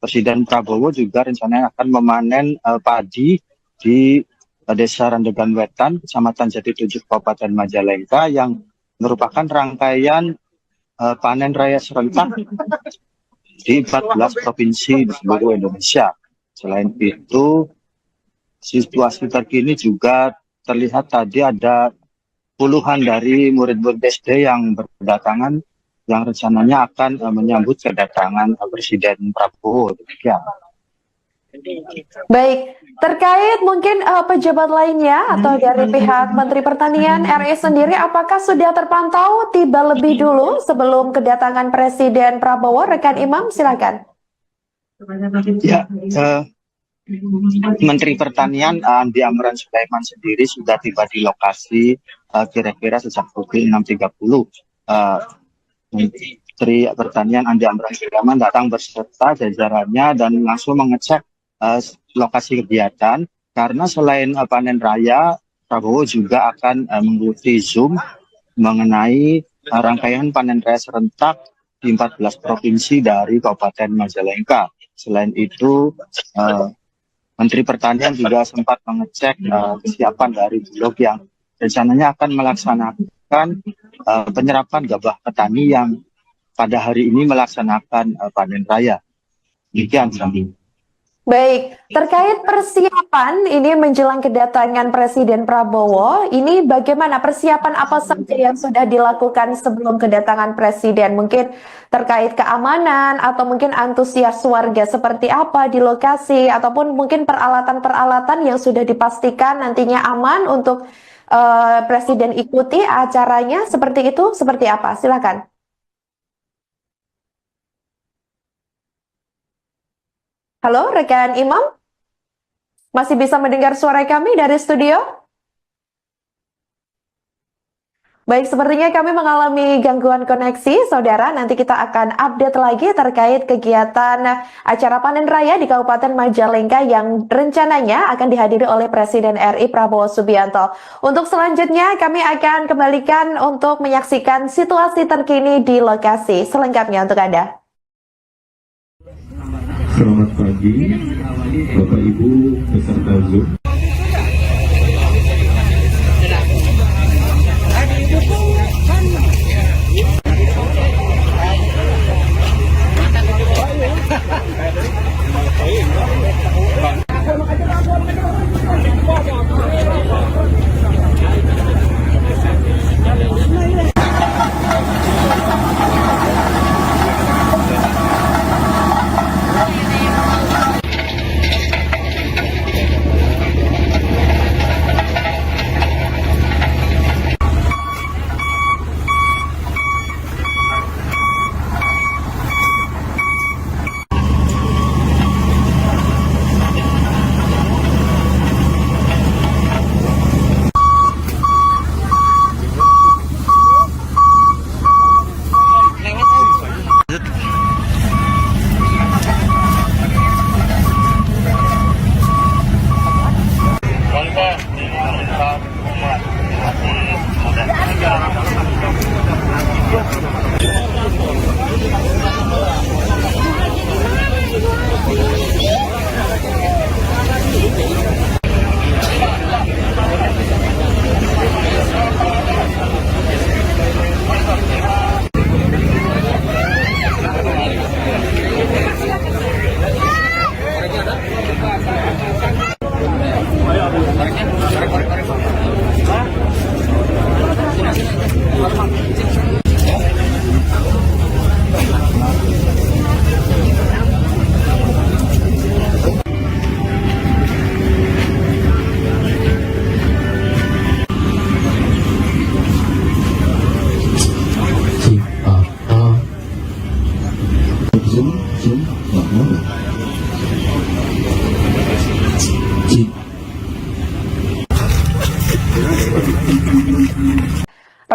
B: Presiden Prabowo juga rencananya akan memanen padi di Desa Randegan Wetan, Kecamatan Jati Tujuh, Kabupaten Majalengka, yang merupakan rangkaian panen raya serentak di 14 provinsi di seluruh Indonesia. Selain itu, situasi terkini juga terlihat tadi ada puluhan dari murid-murid SD yang berdatangan, yang rencananya akan menyambut kedatangan Presiden Prabowo. Demikian.
A: Baik, terkait mungkin pejabat lainnya atau dari pihak Menteri Pertanian RI sendiri, apakah sudah terpantau tiba lebih dulu sebelum kedatangan Presiden Prabowo? Rekan Imam, silakan.
B: Ya, Menteri Pertanian Andi Amran Sulaiman sendiri sudah tiba di lokasi kira-kira sejak pukul 6.30. Menteri Pertanian Andi Amran Sulaiman datang berserta jajarannya dan langsung mengecek lokasi kegiatan, karena selain panen raya, Prabowo juga akan mengikuti Zoom mengenai rangkaian panen raya serentak di 14 provinsi dari Kabupaten Majalengka. Selain itu, Menteri Pertanian juga sempat mengecek kesiapan dari Bulog yang rencananya akan melaksanakan penyerapan gabah petani yang pada hari ini melaksanakan panen raya. Demikian.
A: Baik, terkait persiapan ini menjelang kedatangan Presiden Prabowo, ini bagaimana persiapan apa saja yang sudah dilakukan sebelum kedatangan Presiden? Mungkin terkait keamanan atau mungkin antusias warga seperti apa di lokasi, ataupun mungkin peralatan-peralatan yang sudah dipastikan nantinya aman untuk Presiden ikuti acaranya, seperti itu, seperti apa? Silakan. Halo, rekan Imam? Masih bisa mendengar suara kami dari studio? Baik, sepertinya kami mengalami gangguan koneksi, saudara. Nanti kita akan update lagi terkait kegiatan acara panen raya di Kabupaten Majalengka yang rencananya akan dihadiri oleh Presiden RI Prabowo Subianto. Untuk selanjutnya, kami akan kembalikan untuk menyaksikan situasi terkini di lokasi selengkapnya untuk Anda.
C: Selamat pagi, Bapak Ibu peserta Zoom.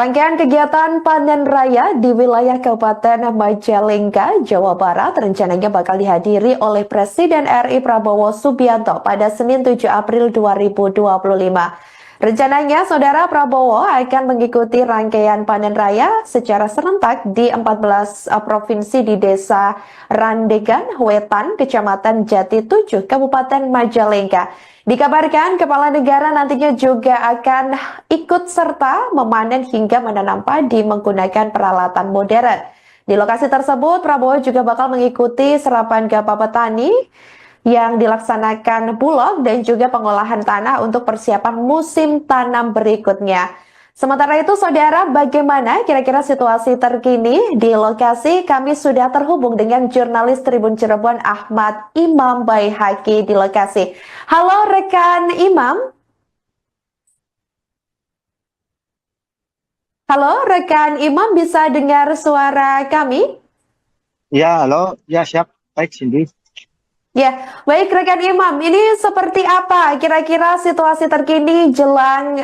A: Rangkaian kegiatan panen raya di wilayah Kabupaten Majalengka, Jawa Barat rencananya bakal dihadiri oleh Presiden RI Prabowo Subianto pada Senin 7 April 2025. Rencananya, Saudara Prabowo akan mengikuti rangkaian panen raya secara serentak di 14 provinsi di Desa Randegan, Wetan, Kecamatan Jati 7, Kabupaten Majalengka. Dikabarkan kepala negara nantinya juga akan ikut serta memanen hingga menanam padi menggunakan peralatan modern. Di lokasi tersebut, Prabowo juga bakal mengikuti serapan gabah petani yang dilaksanakan Bulog dan juga pengolahan tanah untuk persiapan musim tanam berikutnya. Sementara itu, Saudara, bagaimana kira-kira situasi terkini di lokasi? Kami sudah terhubung dengan jurnalis Tribun Cirebon Ahmad Imam Baihaqi di lokasi. Halo rekan Imam. Halo rekan Imam, bisa dengar suara kami?
B: Ya, halo. Ya, siap. Baik, Cindy.
A: Ya, baik rekan Imam, ini seperti apa kira-kira situasi terkini jelang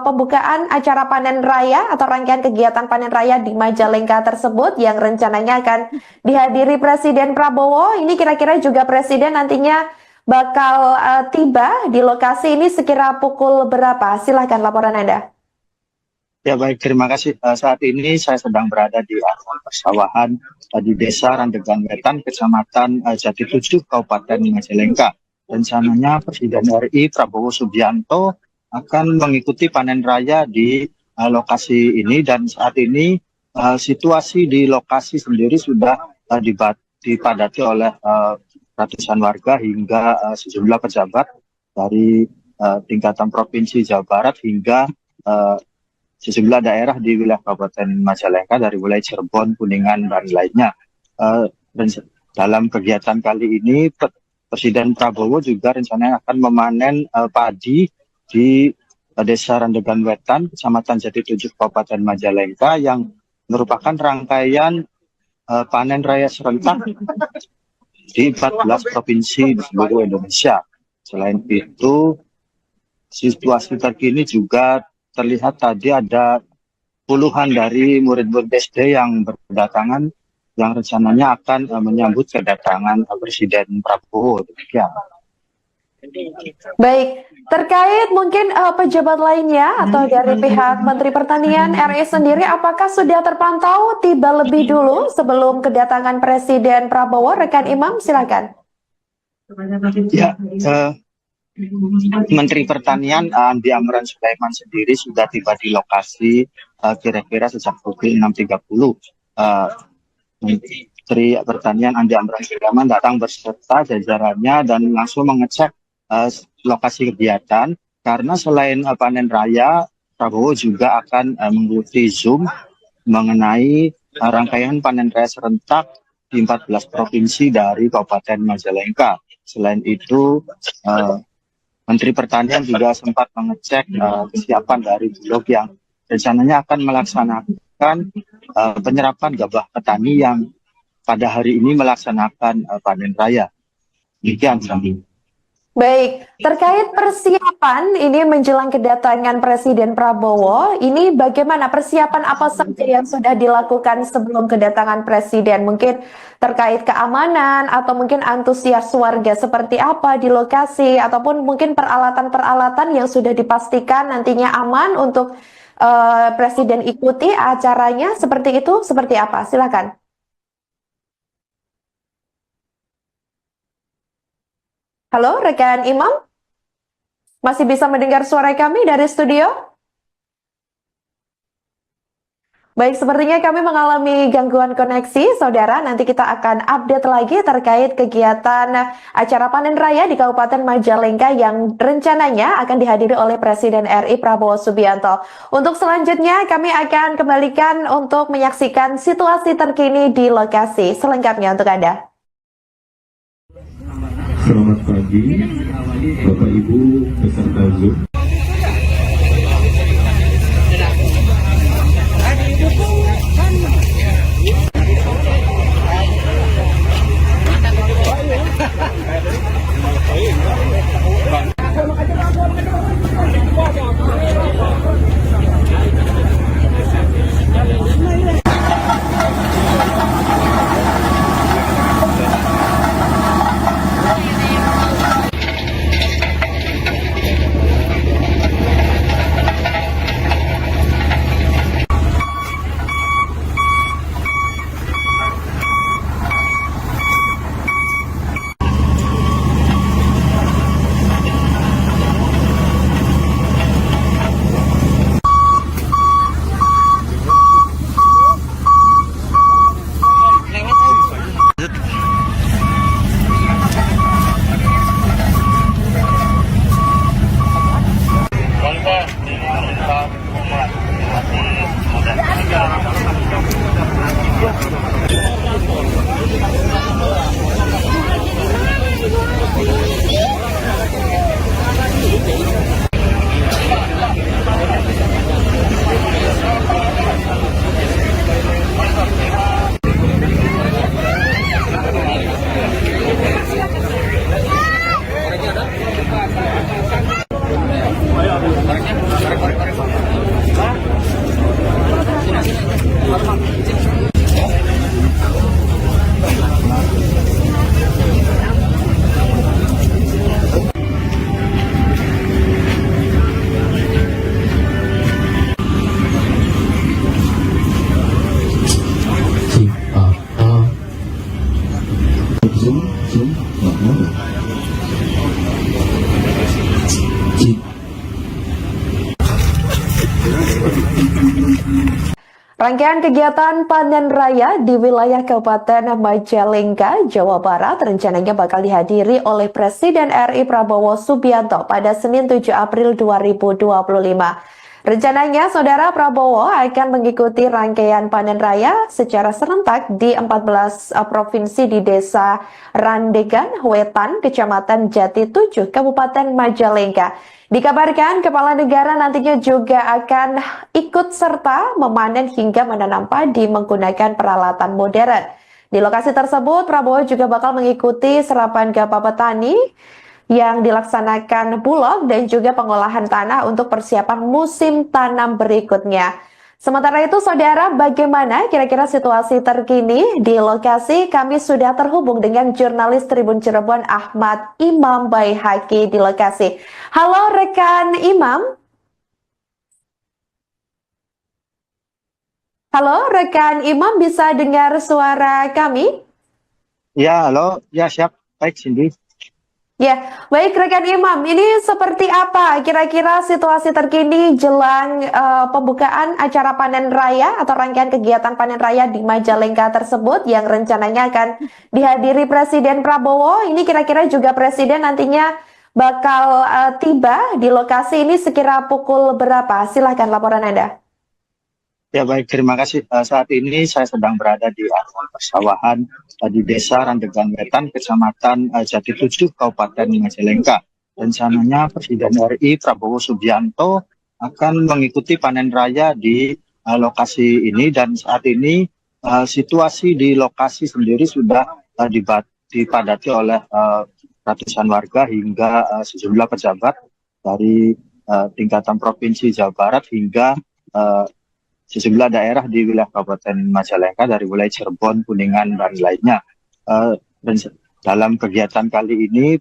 A: pembukaan acara panen raya atau rangkaian kegiatan panen raya di Majalengka tersebut yang rencananya akan dihadiri Presiden Prabowo. Ini kira-kira juga Presiden nantinya bakal tiba di lokasi ini sekira pukul berapa? Silahkan laporan Anda.
B: Ya, baik. Terima kasih. Saat ini saya sedang berada di area persawahan di Desa Randegan Wetan, Kecamatan Jati 7, Kabupaten Majalengka. Rencananya Presiden RI Prabowo Subianto akan mengikuti panen raya di lokasi ini, dan saat ini situasi di lokasi sendiri sudah dipadati oleh ratusan warga hingga sejumlah pejabat dari tingkatan Provinsi Jawa Barat hingga sejumlah daerah di wilayah Kabupaten Majalengka dari wilayah Cirebon, Kuningan, dan lainnya. Dan dalam kegiatan kali ini, Presiden Prabowo juga rencananya akan memanen padi di Desa Randegan Wetan, Kecamatan Jati 7, Kabupaten Majalengka, yang merupakan rangkaian panen raya serentak di 14 provinsi di seluruh Indonesia. Selain itu, situasi terkini juga terlihat tadi ada puluhan dari murid-murid SD yang berdatangan yang rencananya akan menyambut kedatangan Presiden Prabowo. Demikian.
A: Baik, terkait mungkin pejabat lainnya atau dari pihak Menteri Pertanian RI sendiri, apakah sudah terpantau tiba lebih dulu sebelum kedatangan Presiden Prabowo? Rekan Imam, silakan.
B: Ya, Menteri Pertanian Andi Amran Sulaiman sendiri sudah tiba di lokasi kira-kira sejak pukul 6.30. Menteri Pertanian Andi Amran Sulaiman datang berserta jajarannya dan langsung mengecek lokasi kegiatan, karena selain panen raya, Prabowo juga akan mengikuti Zoom mengenai rangkaian panen raya serentak di 14 provinsi dari Kabupaten Majalengka. Selain itu, Menteri Pertanian juga sempat mengecek kesiapan dari Bulog yang rencananya akan melaksanakan penyerapan gabah petani yang pada hari ini melaksanakan panen raya. Demikian, Sami.
A: Baik, terkait persiapan ini menjelang kedatangan Presiden Prabowo, ini bagaimana persiapan apa saja yang sudah dilakukan sebelum kedatangan Presiden? Mungkin terkait keamanan atau mungkin antusias warga seperti apa di lokasi, ataupun mungkin peralatan-peralatan yang sudah dipastikan nantinya aman untuk Presiden ikuti acaranya, seperti itu, seperti apa? Silakan. Halo, rekan Imam? Masih bisa mendengar suara kami dari studio? Baik, sepertinya kami mengalami gangguan koneksi, Saudara. Nanti kita akan update lagi terkait kegiatan acara panen raya di Kabupaten Majalengka yang rencananya akan dihadiri oleh Presiden RI Prabowo Subianto. Untuk selanjutnya, kami akan kembalikan untuk menyaksikan situasi terkini di lokasi selengkapnya untuk Anda.
C: Selamat pagi, Bapak Ibu peserta Zoom.
A: Rangkaian kegiatan panen raya di wilayah Kabupaten Majalengka, Jawa Barat rencananya bakal dihadiri oleh Presiden RI Prabowo Subianto pada Senin 7 April 2025. Rencananya, Saudara Prabowo akan mengikuti rangkaian panen raya secara serentak di 14 provinsi di Desa Randegan, Wetan, Kecamatan Jati 7, Kabupaten Majalengka. Dikabarkan kepala negara nantinya juga akan ikut serta memanen hingga menanam padi menggunakan peralatan modern. Di lokasi tersebut, Prabowo juga bakal mengikuti serapan gabah petani yang dilaksanakan Bulog dan juga pengolahan tanah untuk persiapan musim tanam berikutnya. Sementara itu, Saudara, bagaimana kira-kira situasi terkini di lokasi? Kami sudah terhubung dengan jurnalis Tribun Cirebon Ahmad Imam Baihaqi di lokasi. Halo rekan Imam. Halo rekan Imam, bisa dengar suara kami?
B: Ya, halo. Ya, siap. Baik, Cindy.
A: Ya, baik rekan Imam, ini seperti apa kira-kira situasi terkini jelang pembukaan acara panen raya atau rangkaian kegiatan panen raya di Majalengka tersebut yang rencananya akan dihadiri Presiden Prabowo. Ini kira-kira juga Presiden nantinya bakal tiba di lokasi ini sekira pukul berapa? Silahkan laporan Anda.
B: Ya, baik, terima kasih. Saat ini saya sedang berada di area persawahan di Desa Randegan Wetan, Kecamatan Jati 7, Kabupaten Majalengka. Rencananya Presiden RI Prabowo Subianto akan mengikuti panen raya di lokasi ini, dan saat ini situasi di lokasi sendiri sudah dipadati oleh ratusan warga hingga sejumlah pejabat dari tingkatan Provinsi Jawa Barat hingga sejumlah daerah di wilayah Kabupaten Majalengka dari wilayah Cirebon, Kuningan, dan lainnya. Dan dalam kegiatan kali ini,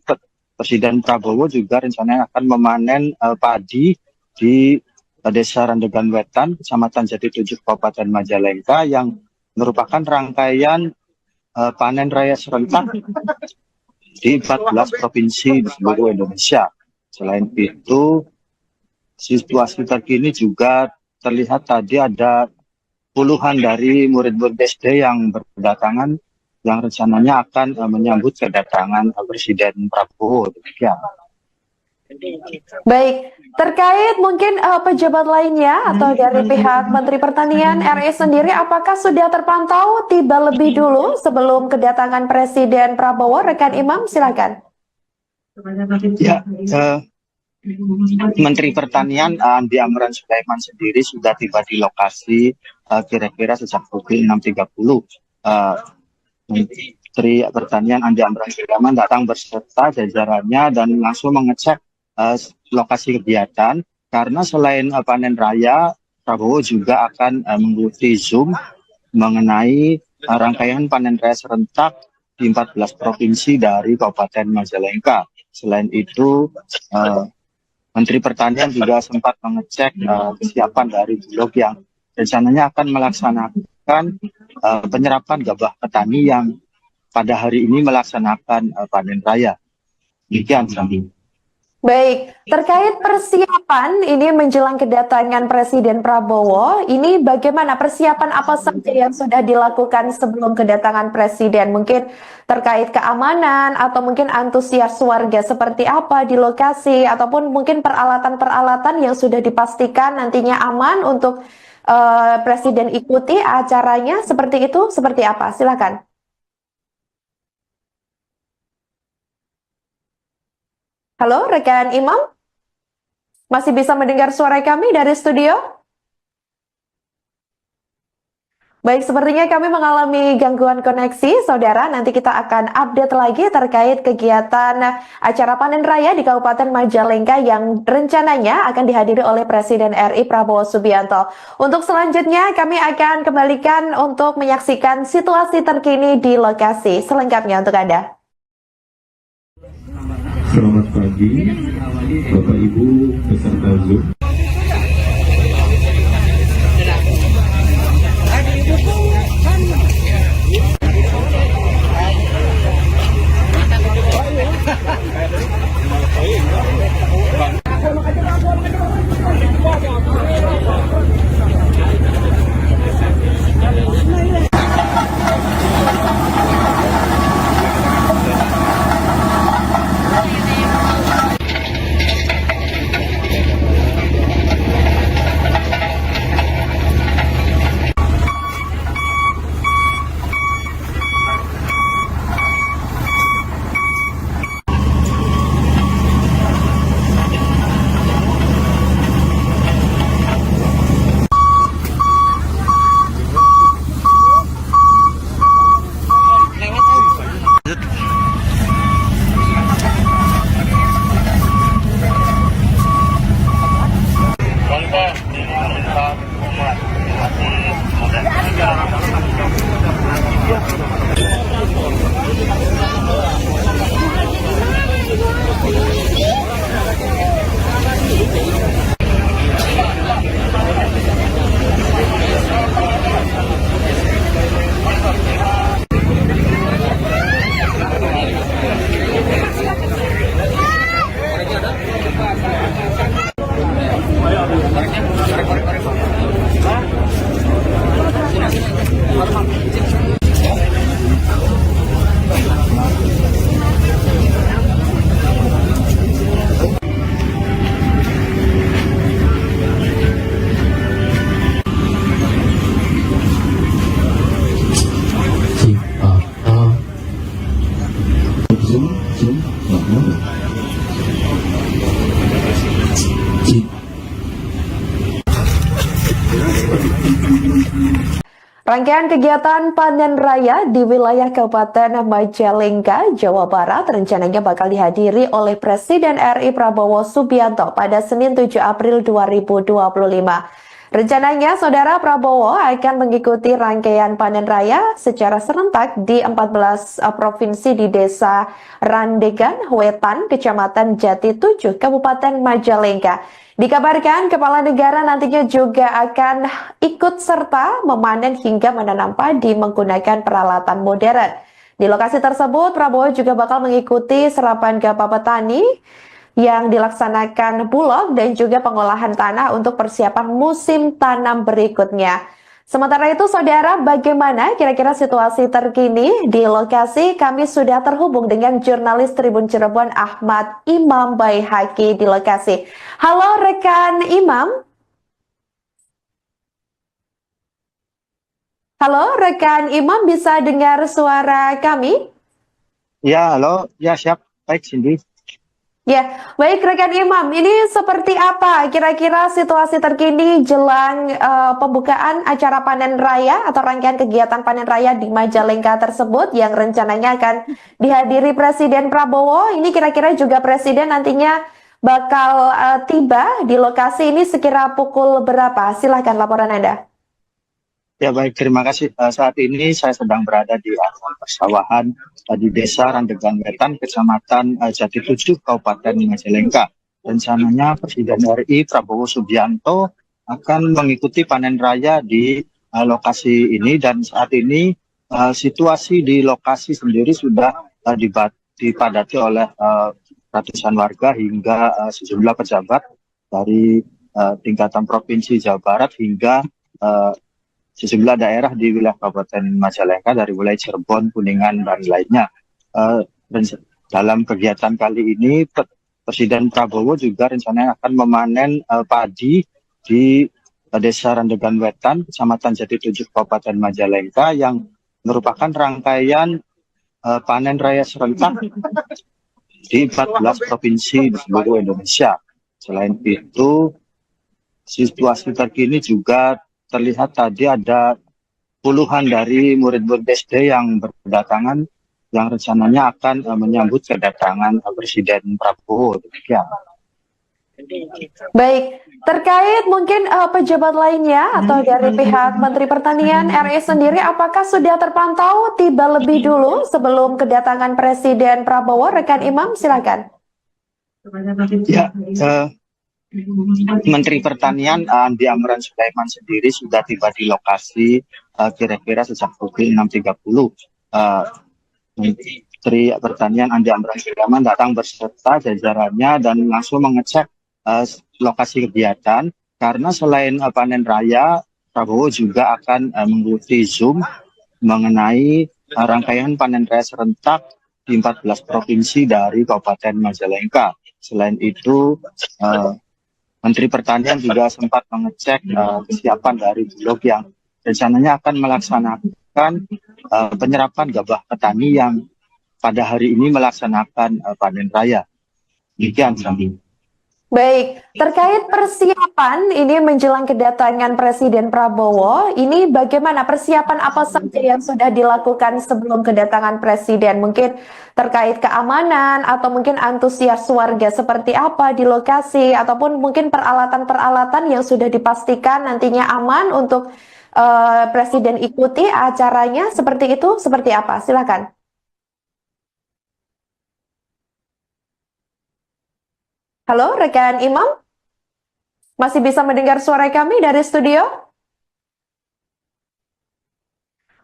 B: Presiden Prabowo juga rencananya akan memanen padi di Desa Randegan Wetan, Kecamatan Jati 7, Kabupaten Majalengka, yang merupakan rangkaian panen raya serentak di 14 provinsi di seluruh Indonesia. Selain itu, situasi terkini juga terlihat tadi ada puluhan dari murid-murid SD yang berdatangan yang rencananya akan menyambut kedatangan Presiden Prabowo. Demikian.
A: Baik, terkait mungkin pejabat lainnya atau dari pihak Menteri Pertanian RI sendiri, apakah sudah terpantau tiba lebih dulu sebelum kedatangan Presiden Prabowo? Rekan Imam, silakan.
B: Ya, Menteri Pertanian Andi Amran Sulaiman sendiri sudah tiba di lokasi kira-kira sejak pukul 6.30. Menteri Pertanian Andi Amran Sulaiman datang berserta jajarannya dan langsung mengecek lokasi kegiatan, karena selain panen raya, Prabowo juga akan mengikuti Zoom mengenai rangkaian panen raya serentak di 14 provinsi dari Kabupaten Majalengka. Selain itu, Menteri Pertanian juga sempat mengecek kesiapan dari Bulog yang rencananya akan melaksanakan penyerapan gabah petani yang pada hari ini melaksanakan panen raya. Demikian, Sandi.
A: Baik, terkait persiapan ini menjelang kedatangan Presiden Prabowo, ini bagaimana persiapan apa saja yang sudah dilakukan sebelum kedatangan Presiden? Mungkin terkait keamanan atau mungkin antusias warga seperti apa di lokasi, ataupun mungkin peralatan-peralatan yang sudah dipastikan nantinya aman untuk Presiden ikuti acaranya, seperti itu, seperti apa? Silakan. Halo, rekan Imam? Masih bisa mendengar suara kami dari studio? Baik, sepertinya kami mengalami gangguan koneksi, saudara. Nanti kita akan update lagi terkait kegiatan acara panen raya di Kabupaten Majalengka yang rencananya akan dihadiri oleh Presiden RI Prabowo Subianto. Untuk selanjutnya, kami akan kembalikan untuk menyaksikan situasi terkini di lokasi selengkapnya untuk Anda.
C: Selamat pagi, Bapak Ibu peserta Zoom.
A: Rangkaian kegiatan panen raya di wilayah Kabupaten Majalengka, Jawa Barat rencananya bakal dihadiri oleh Presiden RI Prabowo Subianto pada Senin 7 April 2025. Rencananya, Saudara Prabowo akan mengikuti rangkaian panen raya secara serentak di 14 provinsi di Desa Randegan, Wetan, Kecamatan Jati 7, Kabupaten Majalengka. Dikabarkan kepala negara nantinya juga akan ikut serta memanen hingga menanam padi menggunakan peralatan modern. Di lokasi tersebut, Prabowo juga bakal mengikuti serapan gabah petani yang dilaksanakan Bulog dan juga pengolahan tanah untuk persiapan musim tanam berikutnya. Sementara itu, Saudara, bagaimana kira-kira situasi terkini di lokasi? Kami sudah terhubung dengan jurnalis Tribun Cirebon Ahmad Imam Baihaqi di lokasi. Halo rekan Imam. Halo rekan Imam, bisa dengar suara kami?
B: Ya, halo. Ya, siap. Baik, Cindy.
A: Ya, baik rekan Imam, ini seperti apa kira-kira situasi terkini jelang pembukaan acara panen raya atau rangkaian kegiatan panen raya di Majalengka tersebut yang rencananya akan dihadiri Presiden Prabowo. Ini kira-kira juga Presiden nantinya bakal tiba di lokasi ini sekira pukul berapa? Silahkan laporan Anda.
B: Ya, baik, terima kasih. Saat ini saya sedang berada di areal persawahan di Desa Randegan Wetan, Kecamatan Jati 7, Kabupaten Majalengka. Rencananya Presiden RI Prabowo Subianto akan mengikuti panen raya di lokasi ini, dan saat ini situasi di lokasi sendiri sudah dipadati oleh ratusan warga hingga sejumlah pejabat dari tingkatan Provinsi Jawa Barat hingga sejumlah daerah di wilayah Kabupaten Majalengka dari wilayah Cirebon, Kuningan, dan lainnya. Dalam kegiatan kali ini, Presiden Prabowo juga rencananya akan memanen padi di Desa Randegan Wetan, Kecamatan Jati 7, Kabupaten Majalengka, yang merupakan rangkaian panen raya serentak di 14 provinsi di seluruh Indonesia. Selain itu, situasi terkini juga terlihat tadi ada puluhan dari murid-murid SD yang berdatangan yang rencananya akan menyambut kedatangan Presiden Prabowo. Demikian.
A: Baik, terkait mungkin pejabat lainnya atau dari pihak Menteri Pertanian RI sendiri, apakah sudah terpantau tiba lebih dulu sebelum kedatangan Presiden Prabowo? Rekan Imam, silakan.
B: Ya, Menteri Pertanian Andi Amran Sulaiman sendiri sudah tiba di lokasi kira-kira sejak pukul 6.30. Menteri Pertanian Andi Amran Sulaiman datang berserta jajarannya dan langsung mengecek lokasi kegiatan karena selain panen raya, Prabowo juga akan mengikuti Zoom mengenai rangkaian panen raya serentak di 14 provinsi dari Kabupaten Majalengka. Selain itu, Menteri Pertanian juga sempat mengecek kesiapan dari Bulog yang rencananya akan melaksanakan penyerapan gabah petani yang pada hari ini melaksanakan panen raya. Demikian, Sami.
A: Baik, terkait persiapan ini menjelang kedatangan Presiden Prabowo, ini bagaimana persiapan apa saja yang sudah dilakukan sebelum kedatangan Presiden? Mungkin terkait keamanan atau mungkin antusias warga seperti apa di lokasi, ataupun mungkin peralatan-peralatan yang sudah dipastikan nantinya aman untuk Presiden ikuti acaranya, seperti itu, seperti apa? Silakan. Halo, rekan Imam? Masih bisa mendengar suara kami dari studio?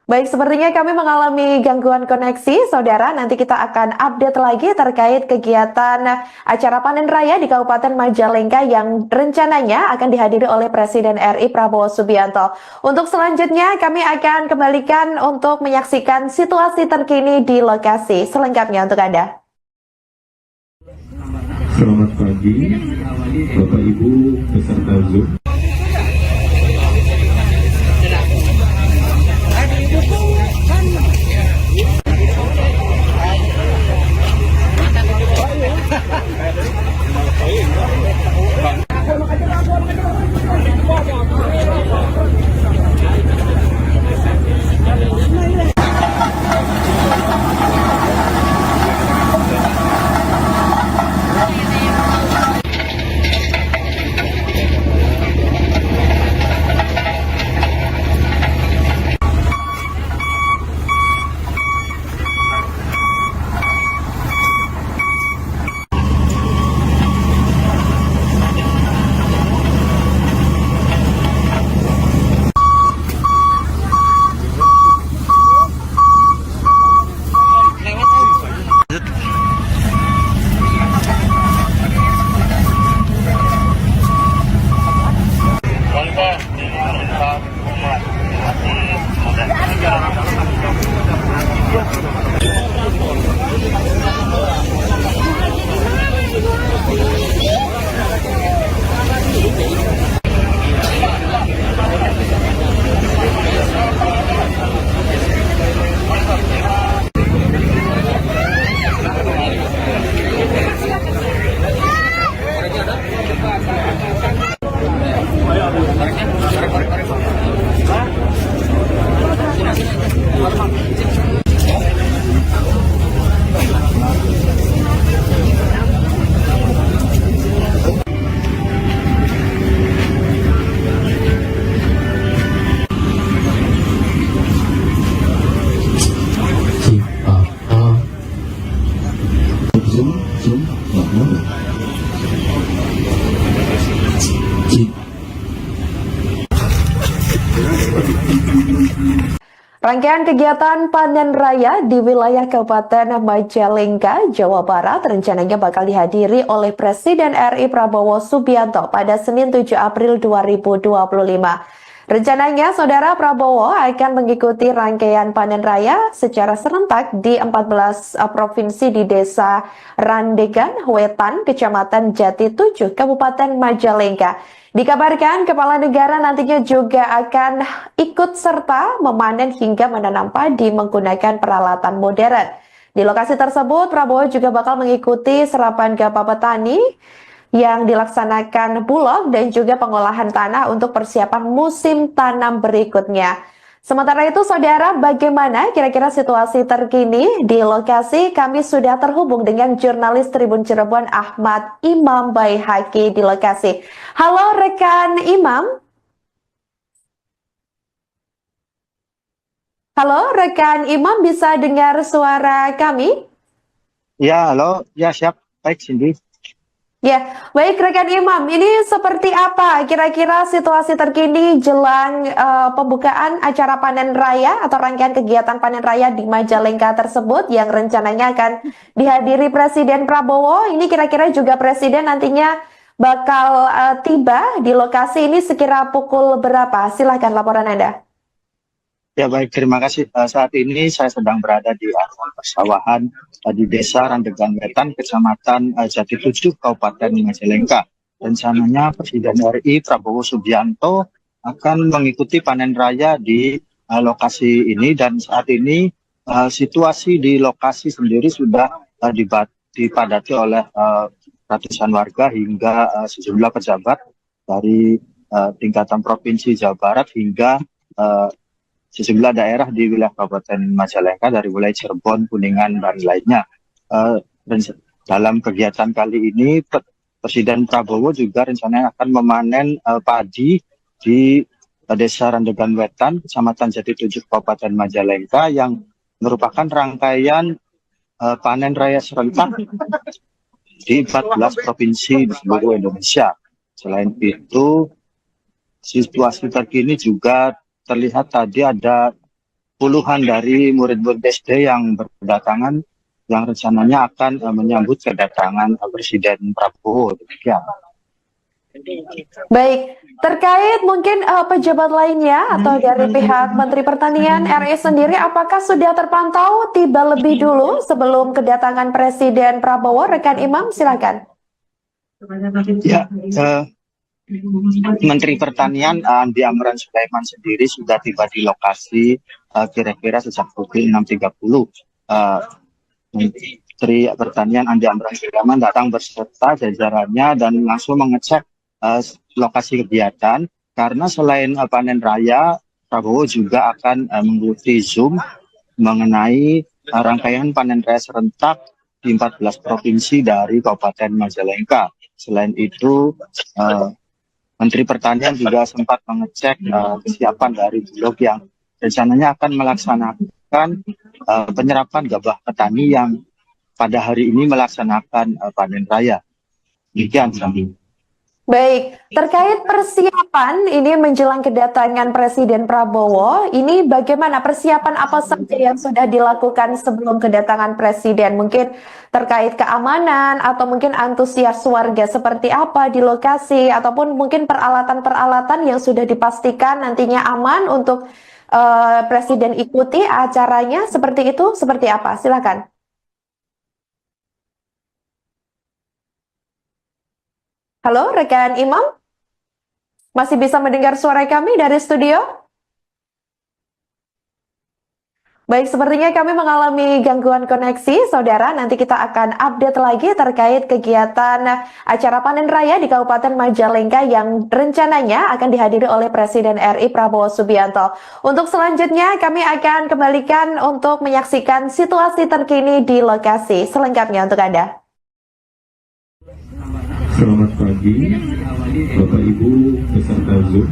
A: Baik, sepertinya kami mengalami gangguan koneksi, saudara. Nanti kita akan update lagi terkait kegiatan acara panen raya di Kabupaten Majalengka yang rencananya akan dihadiri oleh Presiden RI Prabowo Subianto. Untuk selanjutnya, kami akan kembalikan untuk menyaksikan situasi terkini di lokasi selengkapnya untuk Anda.
C: Selamat pagi, Bapak Ibu peserta Zoom.
A: Rangkaian kegiatan panen raya di wilayah Kabupaten Majalengka, Jawa Barat rencananya bakal dihadiri oleh Presiden RI Prabowo Subianto pada Senin 7 April 2025. Rencananya, Saudara Prabowo akan mengikuti rangkaian panen raya secara serentak di 14 provinsi di Desa Randegan, Wetan, Kecamatan Jati 7, Kabupaten Majalengka. Dikabarkan kepala negara nantinya juga akan ikut serta memanen hingga menanam padi menggunakan peralatan modern. Di lokasi tersebut, Prabowo juga bakal mengikuti serapan gabah petani yang dilaksanakan Bulog dan juga pengolahan tanah untuk persiapan musim tanam berikutnya. Sementara itu, saudara, bagaimana kira-kira situasi terkini di lokasi? Kami sudah terhubung dengan jurnalis Tribun Cirebon Ahmad Imam Baihaqi di lokasi. Halo rekan Imam. Halo rekan Imam, bisa dengar suara kami?
B: Ya, halo. Ya, siap. Baik, Cindy.
A: Ya, baik rekan Imam, ini seperti apa kira-kira situasi terkini jelang pembukaan acara panen raya atau rangkaian kegiatan panen raya di Majalengka tersebut yang rencananya akan dihadiri Presiden Prabowo. Ini kira-kira juga Presiden nantinya bakal tiba di lokasi ini sekira pukul berapa? Silahkan laporan Anda.
B: Ya, baik. Terima kasih. Saat ini saya sedang berada di areal persawahan di Desa Randegan Wetan, Kecamatan Jati 7, Kabupaten Majalengka. Rencananya Presiden RI Prabowo Subianto akan mengikuti panen raya di lokasi ini, dan saat ini situasi di lokasi sendiri sudah dipadati oleh ratusan warga hingga sejumlah pejabat dari tingkatan Provinsi Jawa Barat hingga sejumlah daerah di wilayah Kabupaten Majalengka dari wilayah Cirebon, Kuningan, dan lainnya. Dalam kegiatan kali ini, Presiden Prabowo juga rencananya akan memanen padi di Desa Randegan Wetan, Kecamatan Jati 7, Kabupaten Majalengka, yang merupakan rangkaian panen raya serentak di 14 provinsi di seluruh Indonesia. Selain itu, situasi terkini juga terlihat tadi ada puluhan dari murid-murid SD yang berdatangan, yang rencananya akan menyambut kedatangan Presiden Prabowo. Demikian.
A: Baik, terkait mungkin pejabat lainnya atau dari pihak Menteri Pertanian RI sendiri, apakah sudah terpantau tiba lebih dulu sebelum kedatangan Presiden Prabowo? Rekan Imam, silakan.
B: Ya, Menteri Pertanian Andi Amran Sulaiman sendiri sudah tiba di lokasi kira-kira sejak pukul 6.30. Menteri Pertanian Andi Amran Sulaiman datang berserta jajarannya dan langsung mengecek lokasi kegiatan, karena selain panen raya, Prabowo juga akan mengikuti Zoom mengenai rangkaian panen raya serentak di 14 provinsi dari Kabupaten Majalengka. Selain itu, Menteri Pertanian juga sempat mengecek kesiapan dari Bulog yang rencananya akan melaksanakan penyerapan gabah petani yang pada hari ini melaksanakan panen raya. Demikian, Sami.
A: Baik, terkait persiapan ini menjelang kedatangan Presiden Prabowo, ini bagaimana persiapan apa saja yang sudah dilakukan sebelum kedatangan Presiden? Mungkin terkait keamanan atau mungkin antusias warga seperti apa di lokasi, ataupun mungkin peralatan-peralatan yang sudah dipastikan nantinya aman untuk Presiden ikuti acaranya, seperti itu, seperti apa? Silakan. Halo, rekan Imam? Masih bisa mendengar suara kami dari studio? Baik, sepertinya kami mengalami gangguan koneksi, saudara. Nanti kita akan update lagi terkait kegiatan acara panen raya di Kabupaten Majalengka yang rencananya akan dihadiri oleh Presiden RI Prabowo Subianto. Untuk selanjutnya, kami akan kembalikan untuk menyaksikan situasi terkini di lokasi selengkapnya untuk Anda.
C: Selamat pagi, Bapak Ibu peserta Zoom.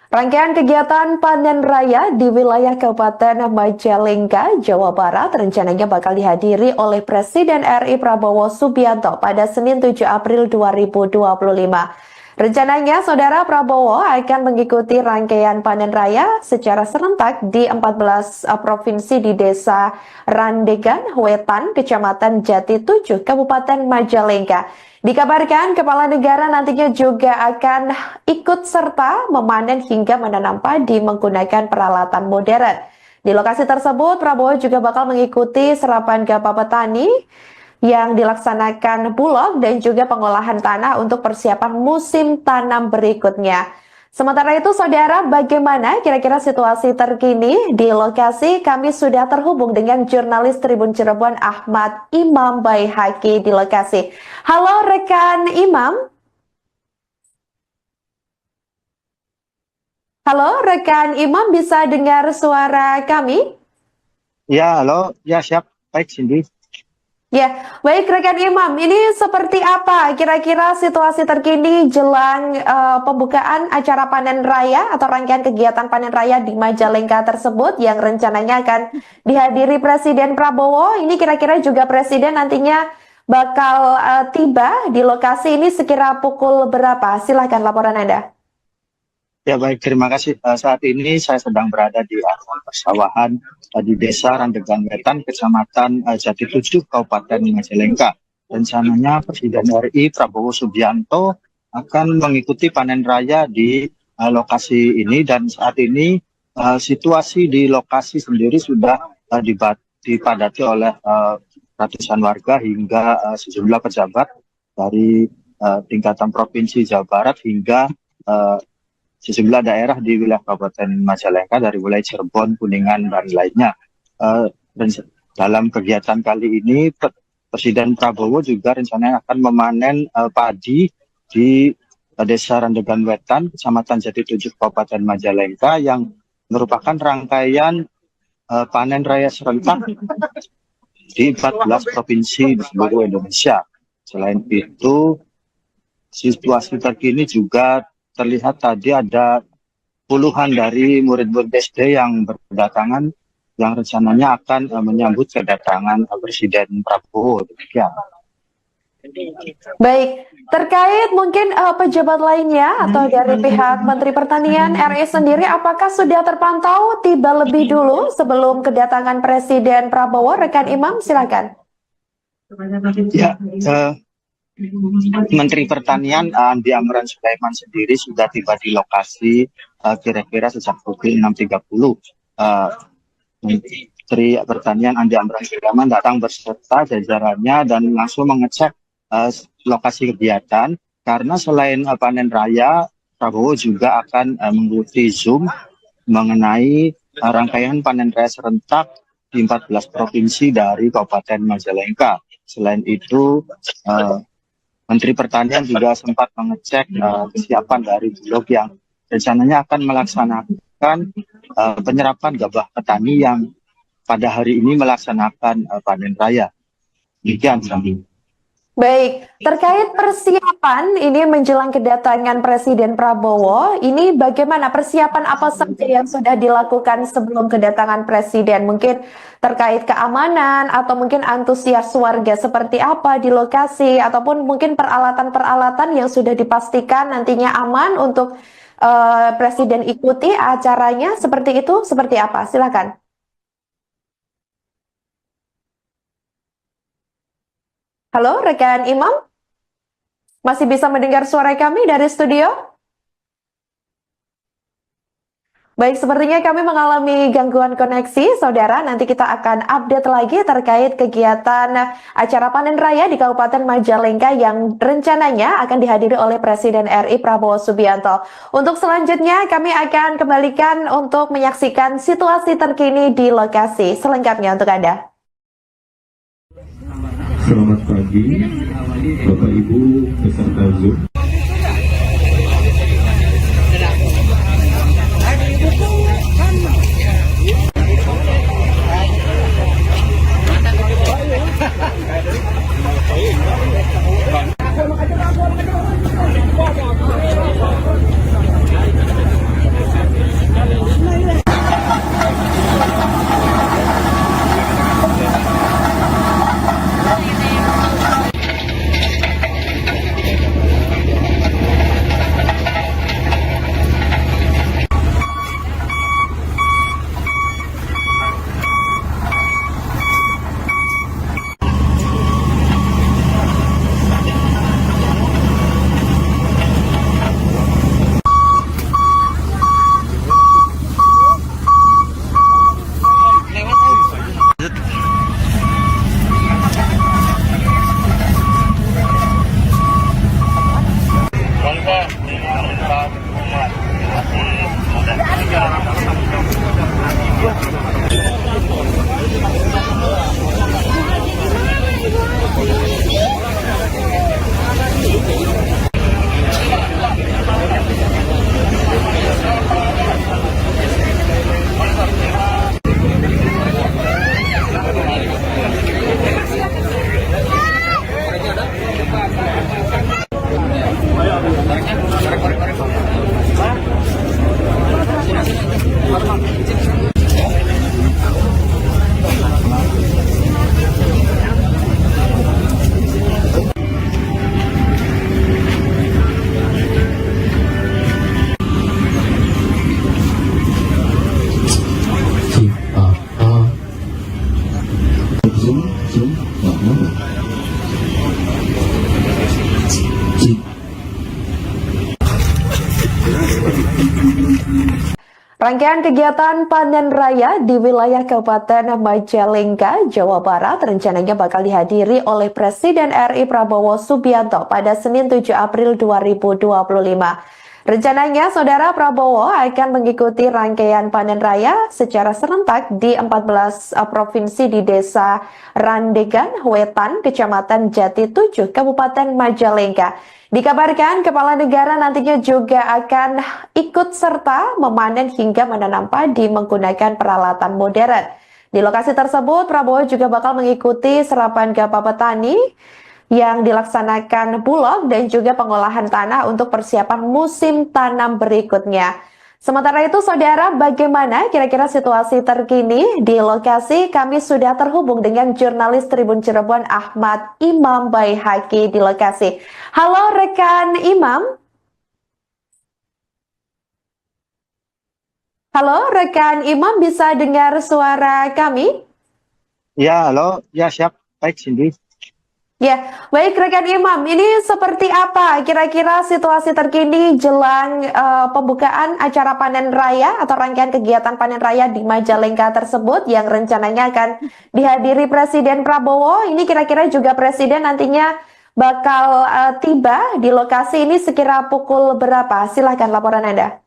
A: Rangkaian kegiatan panen raya di wilayah Kabupaten Majalengka, Jawa Barat rencananya bakal dihadiri oleh Presiden RI Prabowo Subianto pada Senin 7 April 2025. Rencananya, Saudara Prabowo akan mengikuti rangkaian panen raya secara serentak di 14 provinsi di Desa Randegan Wetan, Kecamatan Jati 7, Kabupaten Majalengka. Dikabarkan kepala negara nantinya juga akan ikut serta memanen hingga menanam padi menggunakan peralatan modern. Di lokasi tersebut, Prabowo juga bakal mengikuti serapan gabah petani yang dilaksanakan Bulog dan juga pengolahan tanah untuk persiapan musim tanam berikutnya. Sementara itu, Saudara, bagaimana kira-kira situasi terkini di lokasi? Kami sudah terhubung dengan jurnalis Tribun Cirebon Ahmad Imam Baihaqi di lokasi. Halo rekan Imam. Halo rekan Imam, bisa dengar suara kami?
B: Ya, halo. Ya, siap. Baik, Cindy.
A: Ya, baik rekan Imam, ini seperti apa kira-kira situasi terkini jelang pembukaan acara panen raya atau rangkaian kegiatan panen raya di Majalengka tersebut yang rencananya akan dihadiri Presiden Prabowo. Ini kira-kira juga Presiden nantinya bakal tiba di lokasi ini sekira pukul berapa? Silahkan laporan Anda.
B: Ya baik, terima kasih. Saat ini saya sedang berada di areal persawahan di Desa Randegan Wetan, Kecamatan Jati 7, Kabupaten Majalengka. Rencananya Presiden RI Prabowo Subianto akan mengikuti panen raya di lokasi ini, dan saat ini situasi di lokasi sendiri sudah dipadati oleh ratusan warga hingga sejumlah pejabat dari tingkatan Provinsi Jawa Barat hingga sejumlah daerah di wilayah Kabupaten Majalengka dari wilayah Cirebon, Kuningan, dan lainnya. Dan dalam kegiatan kali ini, Presiden Prabowo juga rencananya akan memanen padi di Desa Randegan Wetan, Kecamatan Jati 7, Kabupaten Majalengka, yang merupakan rangkaian panen raya serentak di 14 provinsi di seluruh Indonesia. Selain itu, situasi terkini juga terlihat tadi ada puluhan dari murid-murid SD yang berdatangan yang rencananya akan menyambut kedatangan Presiden Prabowo. Demikian.
A: Baik, terkait mungkin pejabat lainnya atau dari pihak Menteri Pertanian RI sendiri, apakah sudah terpantau tiba lebih dulu sebelum kedatangan Presiden Prabowo? Rekan Imam, silakan.
B: Ya, Menteri Pertanian Andi Amran Sulaiman sendiri sudah tiba di lokasi kira-kira sejak pukul 6.30. Menteri Pertanian Andi Amran Sulaiman datang berserta jajarannya dan langsung mengecek lokasi kegiatan, karena selain panen raya, Prabowo juga akan mengikuti Zoom mengenai rangkaian panen raya serentak di 14 provinsi dari Kabupaten Majalengka. Selain itu, Menteri Pertanian juga sempat mengecek kesiapan dari Bulog yang rencananya akan melaksanakan penyerapan gabah petani yang pada hari ini melaksanakan panen raya. Demikian, Sambi.
A: Baik, terkait persiapan ini menjelang kedatangan Presiden Prabowo, ini bagaimana persiapan apa saja yang sudah dilakukan sebelum kedatangan Presiden? Mungkin terkait keamanan atau mungkin antusias warga seperti apa di lokasi, ataupun mungkin peralatan-peralatan yang sudah dipastikan nantinya aman untuk Presiden ikuti acaranya, seperti itu, seperti apa? Silakan. Halo, rekan Imam? Masih bisa mendengar suara kami dari studio? Baik, sepertinya kami mengalami gangguan koneksi, Saudara. Nanti kita akan update lagi terkait kegiatan acara panen raya di Kabupaten Majalengka yang rencananya akan dihadiri oleh Presiden RI Prabowo Subianto. Untuk selanjutnya, kami akan kembalikan untuk menyaksikan situasi terkini di lokasi selengkapnya untuk Anda.
C: Selamat pagi, Bapak Ibu peserta Zoom.
A: Rangkaian kegiatan panen raya di wilayah Kabupaten Majalengka, Jawa Barat rencananya bakal dihadiri oleh Presiden RI Prabowo Subianto pada Senin 7 April 2025. Rencananya, Saudara Prabowo akan mengikuti rangkaian panen raya secara serentak di 14 provinsi di Desa Randegan, Wetan, Kecamatan Jati 7, Kabupaten Majalengka. Dikabarkan kepala negara nantinya juga akan ikut serta memanen hingga menanam padi menggunakan peralatan modern. Di lokasi tersebut, Prabowo juga bakal mengikuti serapan gabah petani yang dilaksanakan Bulog dan juga pengolahan tanah untuk persiapan musim tanam berikutnya. Sementara itu, Saudara, bagaimana kira-kira situasi terkini di lokasi? Kami sudah terhubung dengan jurnalis Tribun Cirebon Ahmad Imam Baihaqi di lokasi. Halo rekan Imam. Halo rekan Imam, bisa dengar suara kami?
B: Ya, halo. Ya, siap. Baik, Cindy.
A: Ya, baik rekan Imam, ini seperti apa kira-kira situasi terkini jelang pembukaan acara panen raya atau rangkaian kegiatan panen raya di Majalengka tersebut yang rencananya akan dihadiri Presiden Prabowo. Ini kira-kira juga Presiden nantinya bakal tiba di lokasi ini sekira pukul berapa? Silahkan laporan Anda.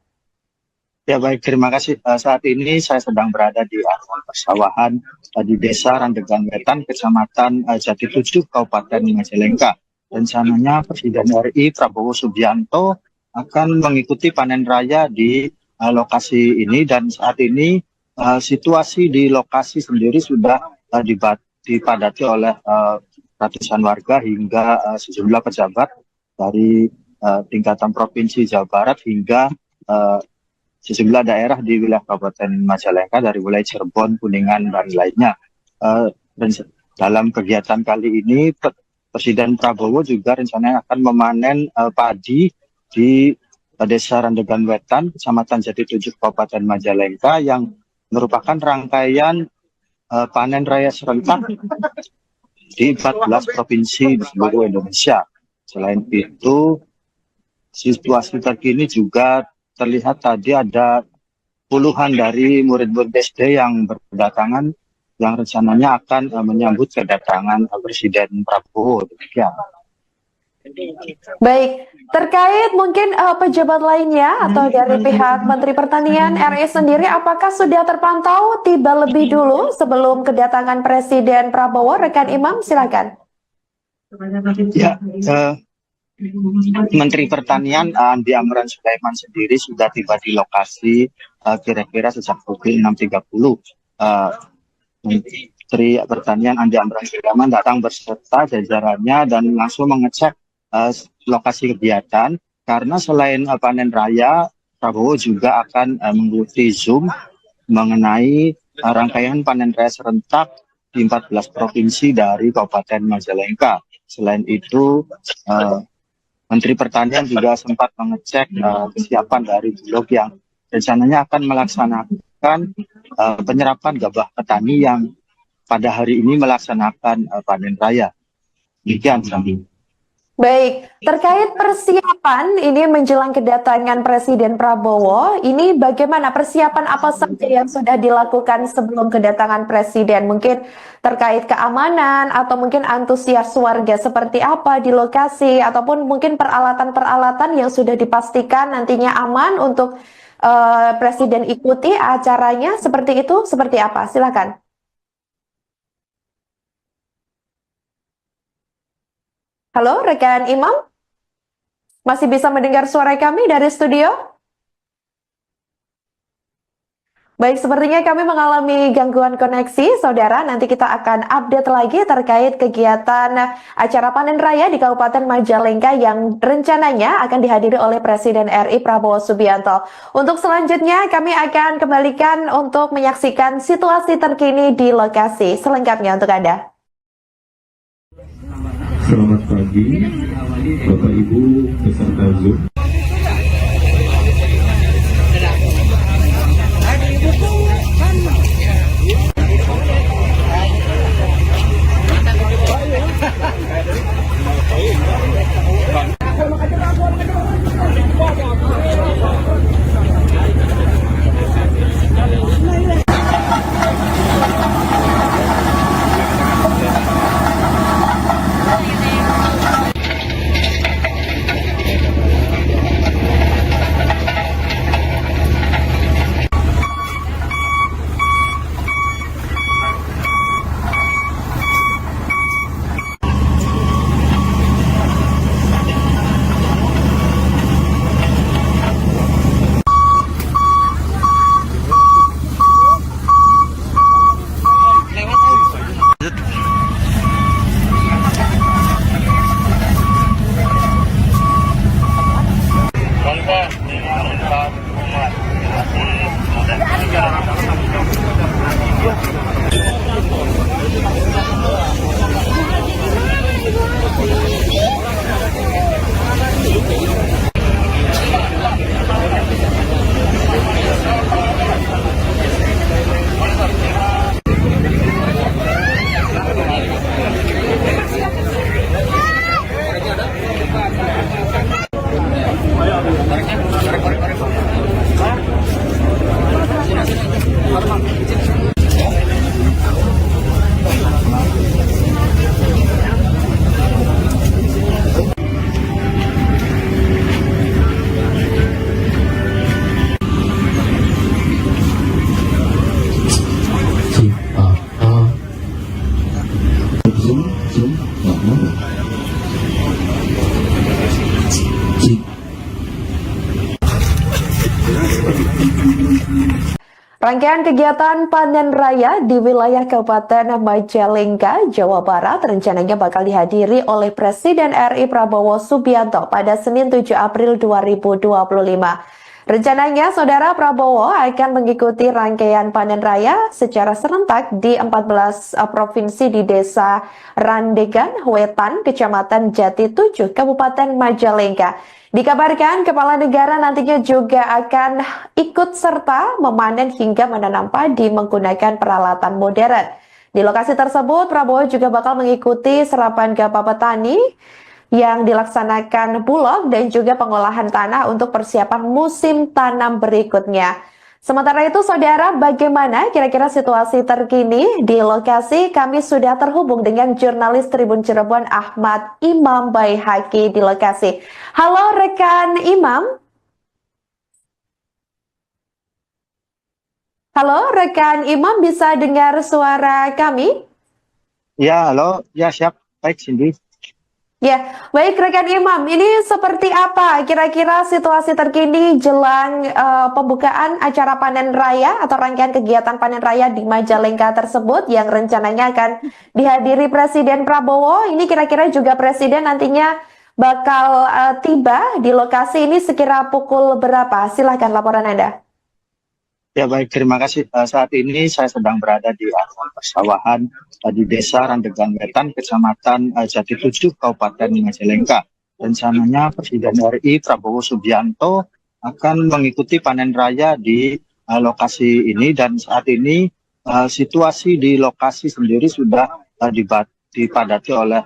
B: Ya baik, terima kasih. Saat ini saya sedang berada di areal persawahan di Desa Randegan Wetan, Kecamatan Jati 7, Kabupaten Majalengka. Rencananya Presiden RI Prabowo Subianto akan mengikuti panen raya di lokasi ini, dan saat ini situasi di lokasi sendiri sudah dipadati oleh ratusan warga hingga sejumlah pejabat dari tingkatan Provinsi Jawa Barat hingga sejumlah daerah di wilayah Kabupaten Majalengka dari wilayah Cirebon, Kuningan, dan lainnya. Dalam kegiatan kali ini, Presiden Prabowo juga rencananya akan memanen padi di Desa Randegan Wetan, Kecamatan Jati 7, Kabupaten Majalengka, yang merupakan rangkaian panen raya serentak di 14 provinsi di seluruh Indonesia. Selain itu, situasi terkini juga terlihat tadi ada puluhan dari murid-murid SD yang berdatangan yang rencananya akan menyambut kedatangan Presiden Prabowo. Demikian.
A: Baik, terkait mungkin pejabat lainnya atau dari pihak Menteri Pertanian RI sendiri, apakah sudah terpantau tiba lebih dulu sebelum kedatangan Presiden Prabowo? Rekan Imam, silakan.
B: Ya, Menteri Pertanian Andi Amran Sulaiman sendiri sudah tiba di lokasi kira-kira sejak pukul 6.30. Menteri Pertanian Andi Amran Sulaiman datang berserta jajarannya dan langsung mengecek lokasi kegiatan, karena selain panen raya, Prabowo juga akan mengikuti Zoom mengenai rangkaian panen raya serentak di 14 provinsi dari Kabupaten Majalengka. Selain itu, Menteri Pertanian juga sempat mengecek kesiapan dari Bulog yang rencananya akan melaksanakan penyerapan gabah petani yang pada hari ini melaksanakan panen raya. Demikian, Sami.
A: Baik, terkait persiapan ini menjelang kedatangan Presiden Prabowo, ini bagaimana persiapan apa saja yang sudah dilakukan sebelum kedatangan Presiden? Mungkin terkait keamanan atau mungkin antusias warga seperti apa di lokasi, ataupun mungkin peralatan-peralatan yang sudah dipastikan nantinya aman untuk Presiden ikuti acaranya, seperti itu, seperti apa? Silakan. Halo, rekan Imam? Masih bisa mendengar suara kami dari studio? Baik, sepertinya kami mengalami gangguan koneksi, Saudara. Nanti kita akan update lagi terkait kegiatan acara panen raya di Kabupaten Majalengka yang rencananya akan dihadiri oleh Presiden RI Prabowo Subianto. Untuk selanjutnya, kami akan kembalikan untuk menyaksikan situasi terkini di lokasi selengkapnya untuk Anda.
C: Selamat pagi, Bapak Ibu peserta Zoom.
A: Rangkaian kegiatan panen raya di wilayah Kabupaten Majalengka, Jawa Barat rencananya bakal dihadiri oleh Presiden RI Prabowo Subianto pada Senin 7 April 2025. Rencananya, Saudara Prabowo akan mengikuti rangkaian panen raya secara serentak di 14 provinsi di Desa Randegan, Wetan, Kecamatan Jati 7, Kabupaten Majalengka. Dikabarkan kepala negara nantinya juga akan ikut serta memanen hingga menanam padi menggunakan peralatan modern. Di lokasi tersebut, Prabowo juga bakal mengikuti serapan gabah petani yang dilaksanakan Bulog dan juga pengolahan tanah untuk persiapan musim tanam berikutnya. Sementara itu, Saudara, bagaimana kira-kira situasi terkini di lokasi? Kami sudah terhubung dengan jurnalis Tribun Cirebon Ahmad Imam Baihaqi di lokasi. Halo rekan Imam. Halo rekan Imam, bisa dengar suara kami?
B: Ya, halo. Ya, siap. Baik, Cindy.
A: Ya, baik rekan Imam, ini seperti apa kira-kira situasi terkini jelang pembukaan acara panen raya atau rangkaian kegiatan panen raya di Majalengka tersebut yang rencananya akan dihadiri Presiden Prabowo. Ini kira-kira juga Presiden nantinya bakal tiba di lokasi ini sekira pukul berapa? Silahkan laporan Anda.
B: Ya, baik, terima kasih. Saat ini saya sedang berada di area persawahan di Desa Randegan Wetan, Kecamatan Jati 7, Kabupaten Majalengka. Rencananya Presiden RI Prabowo Subianto akan mengikuti panen raya di lokasi ini, dan saat ini situasi di lokasi sendiri sudah dipadati oleh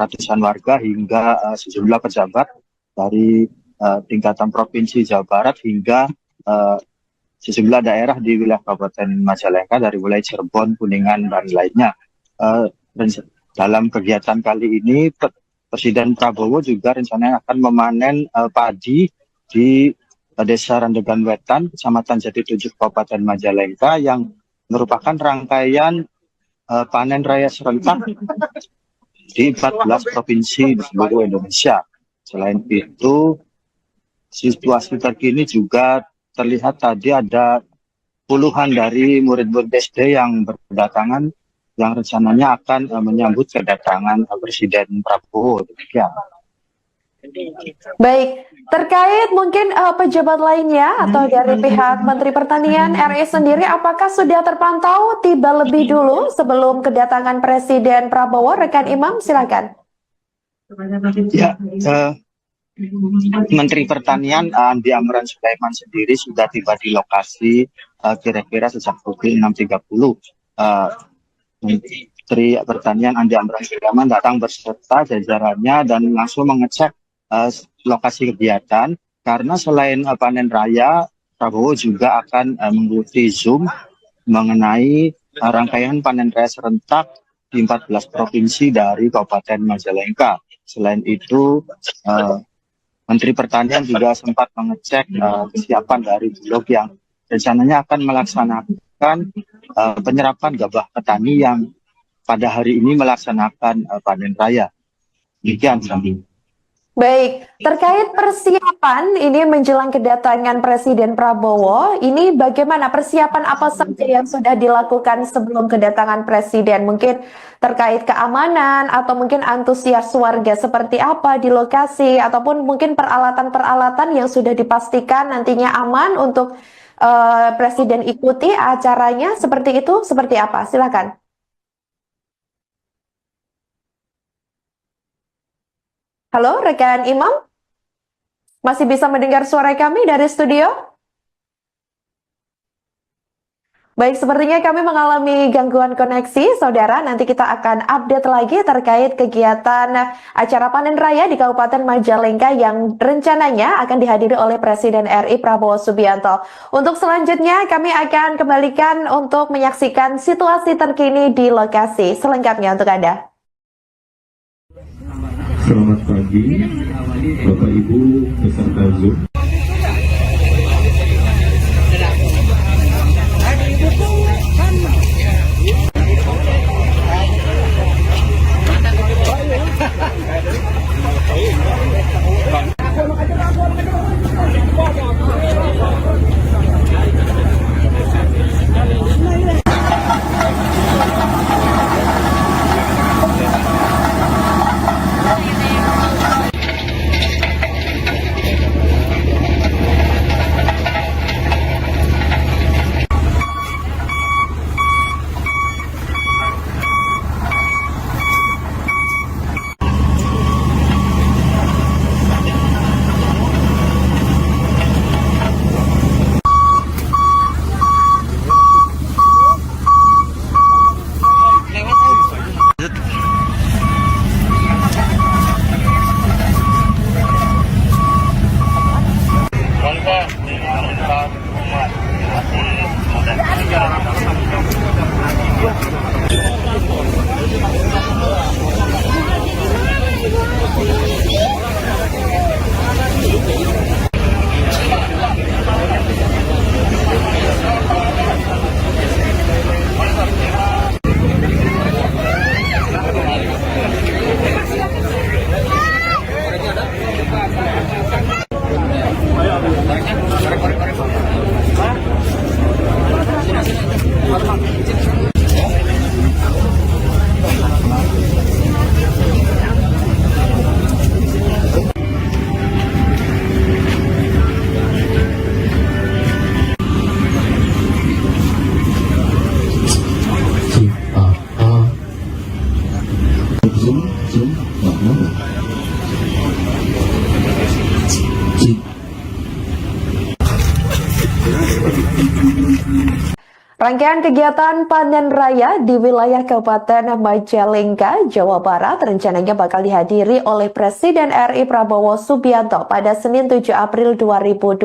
B: ratusan warga hingga sejumlah pejabat dari tingkatan Provinsi Jawa Barat hingga sejumlah daerah di wilayah Kabupaten Majalengka dari wilayah Cirebon, Kuningan, dan lainnya. Dalam kegiatan kali ini, Presiden Prabowo juga rencananya akan memanen padi di Desa Randegan Wetan, Kecamatan Jati 7, Kabupaten Majalengka, yang merupakan rangkaian panen raya serentak di 14 provinsi di seluruh Indonesia. Selain itu, situasi terkini juga terlihat tadi ada puluhan dari murid-murid SD yang berdatangan yang rencananya akan menyambut kedatangan Presiden Prabowo. Demikian.
A: Baik, terkait mungkin pejabat lainnya atau dari pihak Menteri Pertanian RI sendiri, apakah sudah terpantau tiba lebih dulu sebelum kedatangan Presiden Prabowo? Rekan Imam, silakan.
B: Ya, Menteri Pertanian Andi Amran Sulaiman sendiri sudah tiba di lokasi kira-kira sejak pukul 6.30. Menteri Pertanian Andi Amran Sulaiman datang berserta jajarannya dan langsung mengecek lokasi kegiatan, karena selain panen raya, Prabowo juga akan mengikuti Zoom mengenai rangkaian panen raya serentak di 14 provinsi dari Kabupaten Majalengka. Selain itu, Menteri Pertanian juga sempat mengecek kesiapan dari Bulog yang rencananya akan melaksanakan penyerapan gabah petani yang pada hari ini melaksanakan panen raya. Demikian, Sami.
A: Baik, terkait persiapan ini menjelang kedatangan Presiden Prabowo, ini bagaimana persiapan apa saja yang sudah dilakukan sebelum kedatangan Presiden? Mungkin terkait keamanan atau mungkin antusias warga seperti apa di lokasi, ataupun mungkin peralatan-peralatan yang sudah dipastikan nantinya aman untuk Presiden ikuti acaranya, seperti itu, seperti apa? Silakan. Halo, rekan Imam? Masih bisa mendengar suara kami dari studio? Baik, sepertinya kami mengalami gangguan koneksi, Saudara. Nanti kita akan update lagi terkait kegiatan acara panen raya di Kabupaten Majalengka yang rencananya akan dihadiri oleh Presiden RI Prabowo Subianto. Untuk selanjutnya, kami akan kembalikan untuk menyaksikan situasi terkini di lokasi selengkapnya untuk Anda.
C: Selamat pagi, Bapak Ibu peserta Zoom.
A: Rangkaian kegiatan panen raya di wilayah Kabupaten Majalengka, Jawa Barat rencananya bakal dihadiri oleh Presiden RI Prabowo Subianto pada Senin 7 April 2025.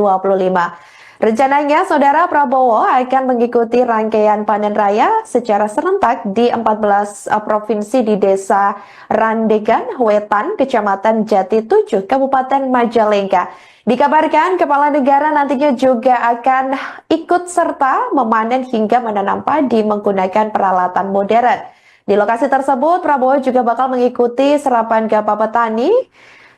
A: Rencananya, Saudara Prabowo akan mengikuti rangkaian panen raya secara serentak di 14 provinsi di Desa Randegan, Wetan, Kecamatan Jati 7, Kabupaten Majalengka. Dikabarkan kepala negara nantinya juga akan ikut serta memanen hingga menanam padi menggunakan peralatan modern. Di lokasi tersebut, Prabowo juga bakal mengikuti serapan gabah petani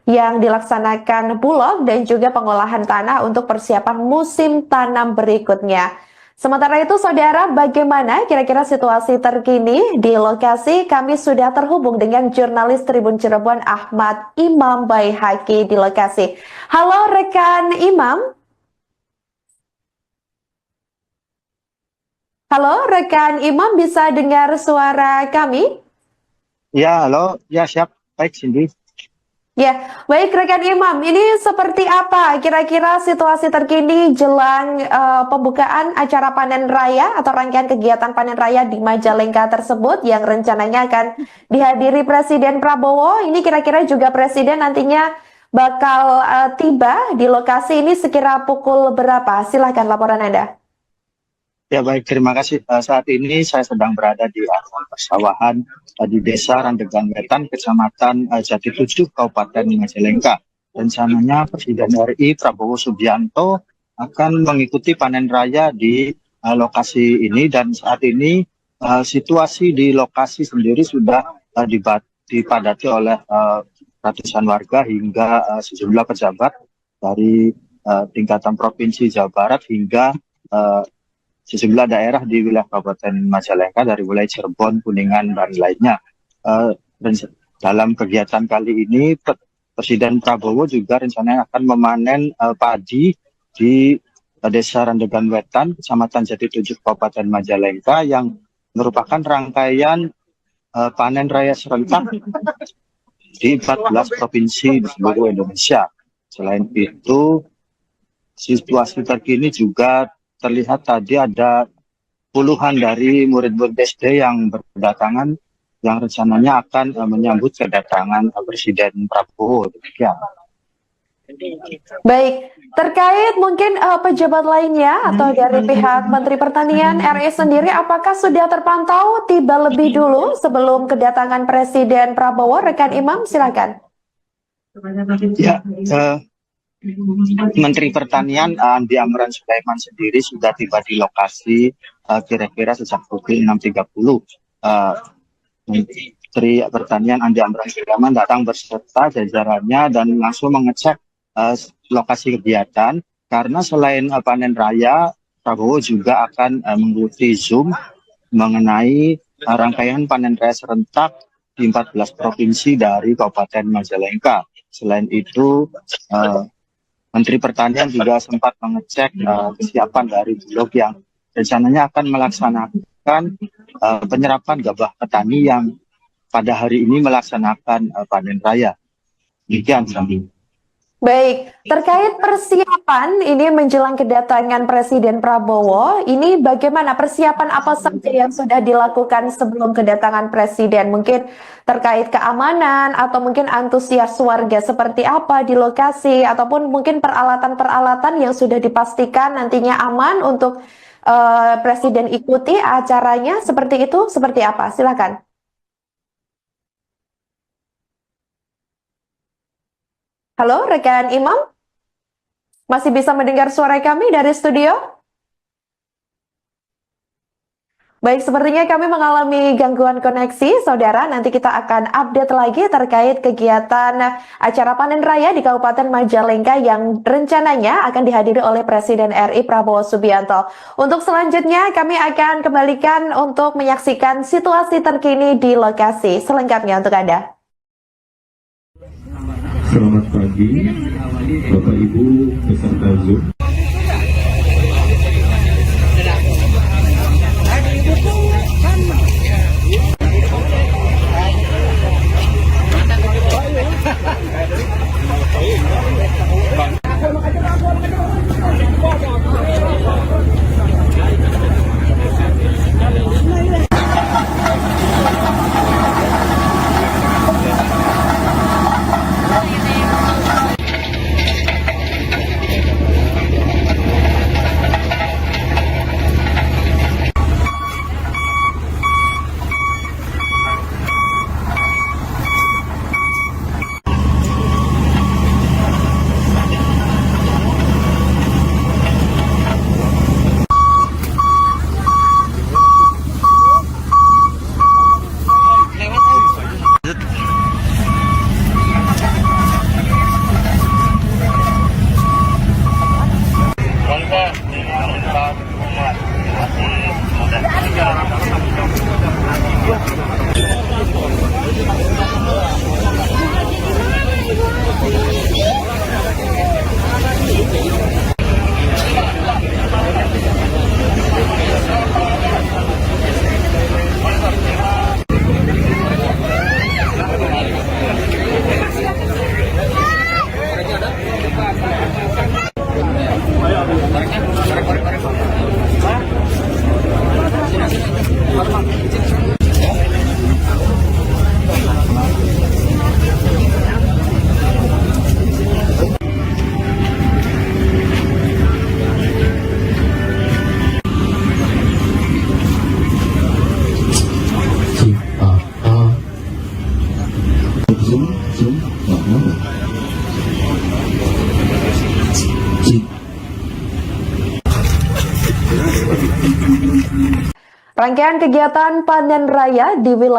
A: yang dilaksanakan Bulog dan juga pengolahan tanah untuk persiapan musim tanam berikutnya. Sementara itu, Saudara, bagaimana kira-kira situasi terkini di lokasi? Kami sudah terhubung dengan jurnalis Tribun Cirebon Ahmad Imam Baihaqi di lokasi. Halo rekan Imam. Halo rekan Imam, bisa dengar suara kami?
B: Ya, halo. Ya, siap. Baik, Cindy.
A: Ya, baik rekan Imam, ini seperti apa kira-kira situasi terkini jelang pembukaan acara panen raya atau rangkaian kegiatan panen raya di Majalengka tersebut yang rencananya akan dihadiri Presiden Prabowo. Ini kira-kira juga Presiden nantinya bakal tiba di lokasi ini sekira pukul berapa? Silahkan laporan Anda.
B: Ya baik, terima kasih. Saat ini saya sedang berada di area persawahan di Desa Randegan Wetan, Kecamatan Jati 7, Kabupaten Majalengka. Rencananya Presiden RI Prabowo Subianto akan mengikuti panen raya di lokasi ini, dan saat ini situasi di lokasi sendiri sudah dipadati oleh ratusan warga hingga sejumlah pejabat dari tingkatan Provinsi Jawa Barat hingga sejumlah daerah di wilayah Kabupaten Majalengka dari wilayah Cirebon, Kuningan, dan lainnya. Dan dalam kegiatan kali ini, Presiden Prabowo juga rencananya akan memanen padi di Desa Randegan Wetan, Kecamatan Jati 7, Kabupaten Majalengka, yang merupakan rangkaian panen raya serentak di 14 provinsi di seluruh Indonesia. Selain itu, situasi terkini juga terlihat tadi ada puluhan dari murid-murid SD yang berdatangan yang rencananya akan menyambut kedatangan Presiden Prabowo. Demikian.
A: Baik, terkait mungkin pejabat lainnya atau dari pihak Menteri Pertanian RI sendiri, apakah sudah terpantau tiba lebih dulu sebelum kedatangan Presiden Prabowo? Rekan Imam, silakan.
B: Ya, Menteri Pertanian Andi Amran Sulaiman sendiri sudah tiba di lokasi kira-kira sejak pukul 6.30. Menteri Pertanian Andi Amran Sulaiman datang berserta jajarannya dan langsung mengecek lokasi kegiatan, karena selain panen raya, Prabowo juga akan mengikuti Zoom mengenai rangkaian panen raya serentak di 14 provinsi dari Kabupaten Majalengka. Selain itu, Menteri Pertanian juga sempat mengecek kesiapan dari Bulog yang rencananya akan melaksanakan penyerapan gabah petani yang pada hari ini melaksanakan panen raya. Demikian, Sami.
A: Baik, terkait persiapan ini menjelang kedatangan Presiden Prabowo, ini bagaimana persiapan apa saja yang sudah dilakukan sebelum kedatangan Presiden? Mungkin terkait keamanan atau mungkin antusias warga seperti apa di lokasi, ataupun mungkin peralatan-peralatan yang sudah dipastikan nantinya aman untuk Presiden ikuti acaranya seperti itu, seperti apa? Silakan. Halo, rekan Imam? Masih bisa mendengar suara kami dari studio? Baik, sepertinya kami mengalami gangguan koneksi, saudara. Nanti kita akan update lagi terkait kegiatan acara panen raya di Kabupaten Majalengka yang rencananya akan dihadiri oleh Presiden RI Prabowo Subianto. Untuk selanjutnya, kami akan kembalikan untuk menyaksikan situasi terkini di lokasi selengkapnya untuk Anda.
C: Selamat pagi, Bapak Ibu peserta Zoom.
A: Rangkaian kegiatan panen raya di wilayah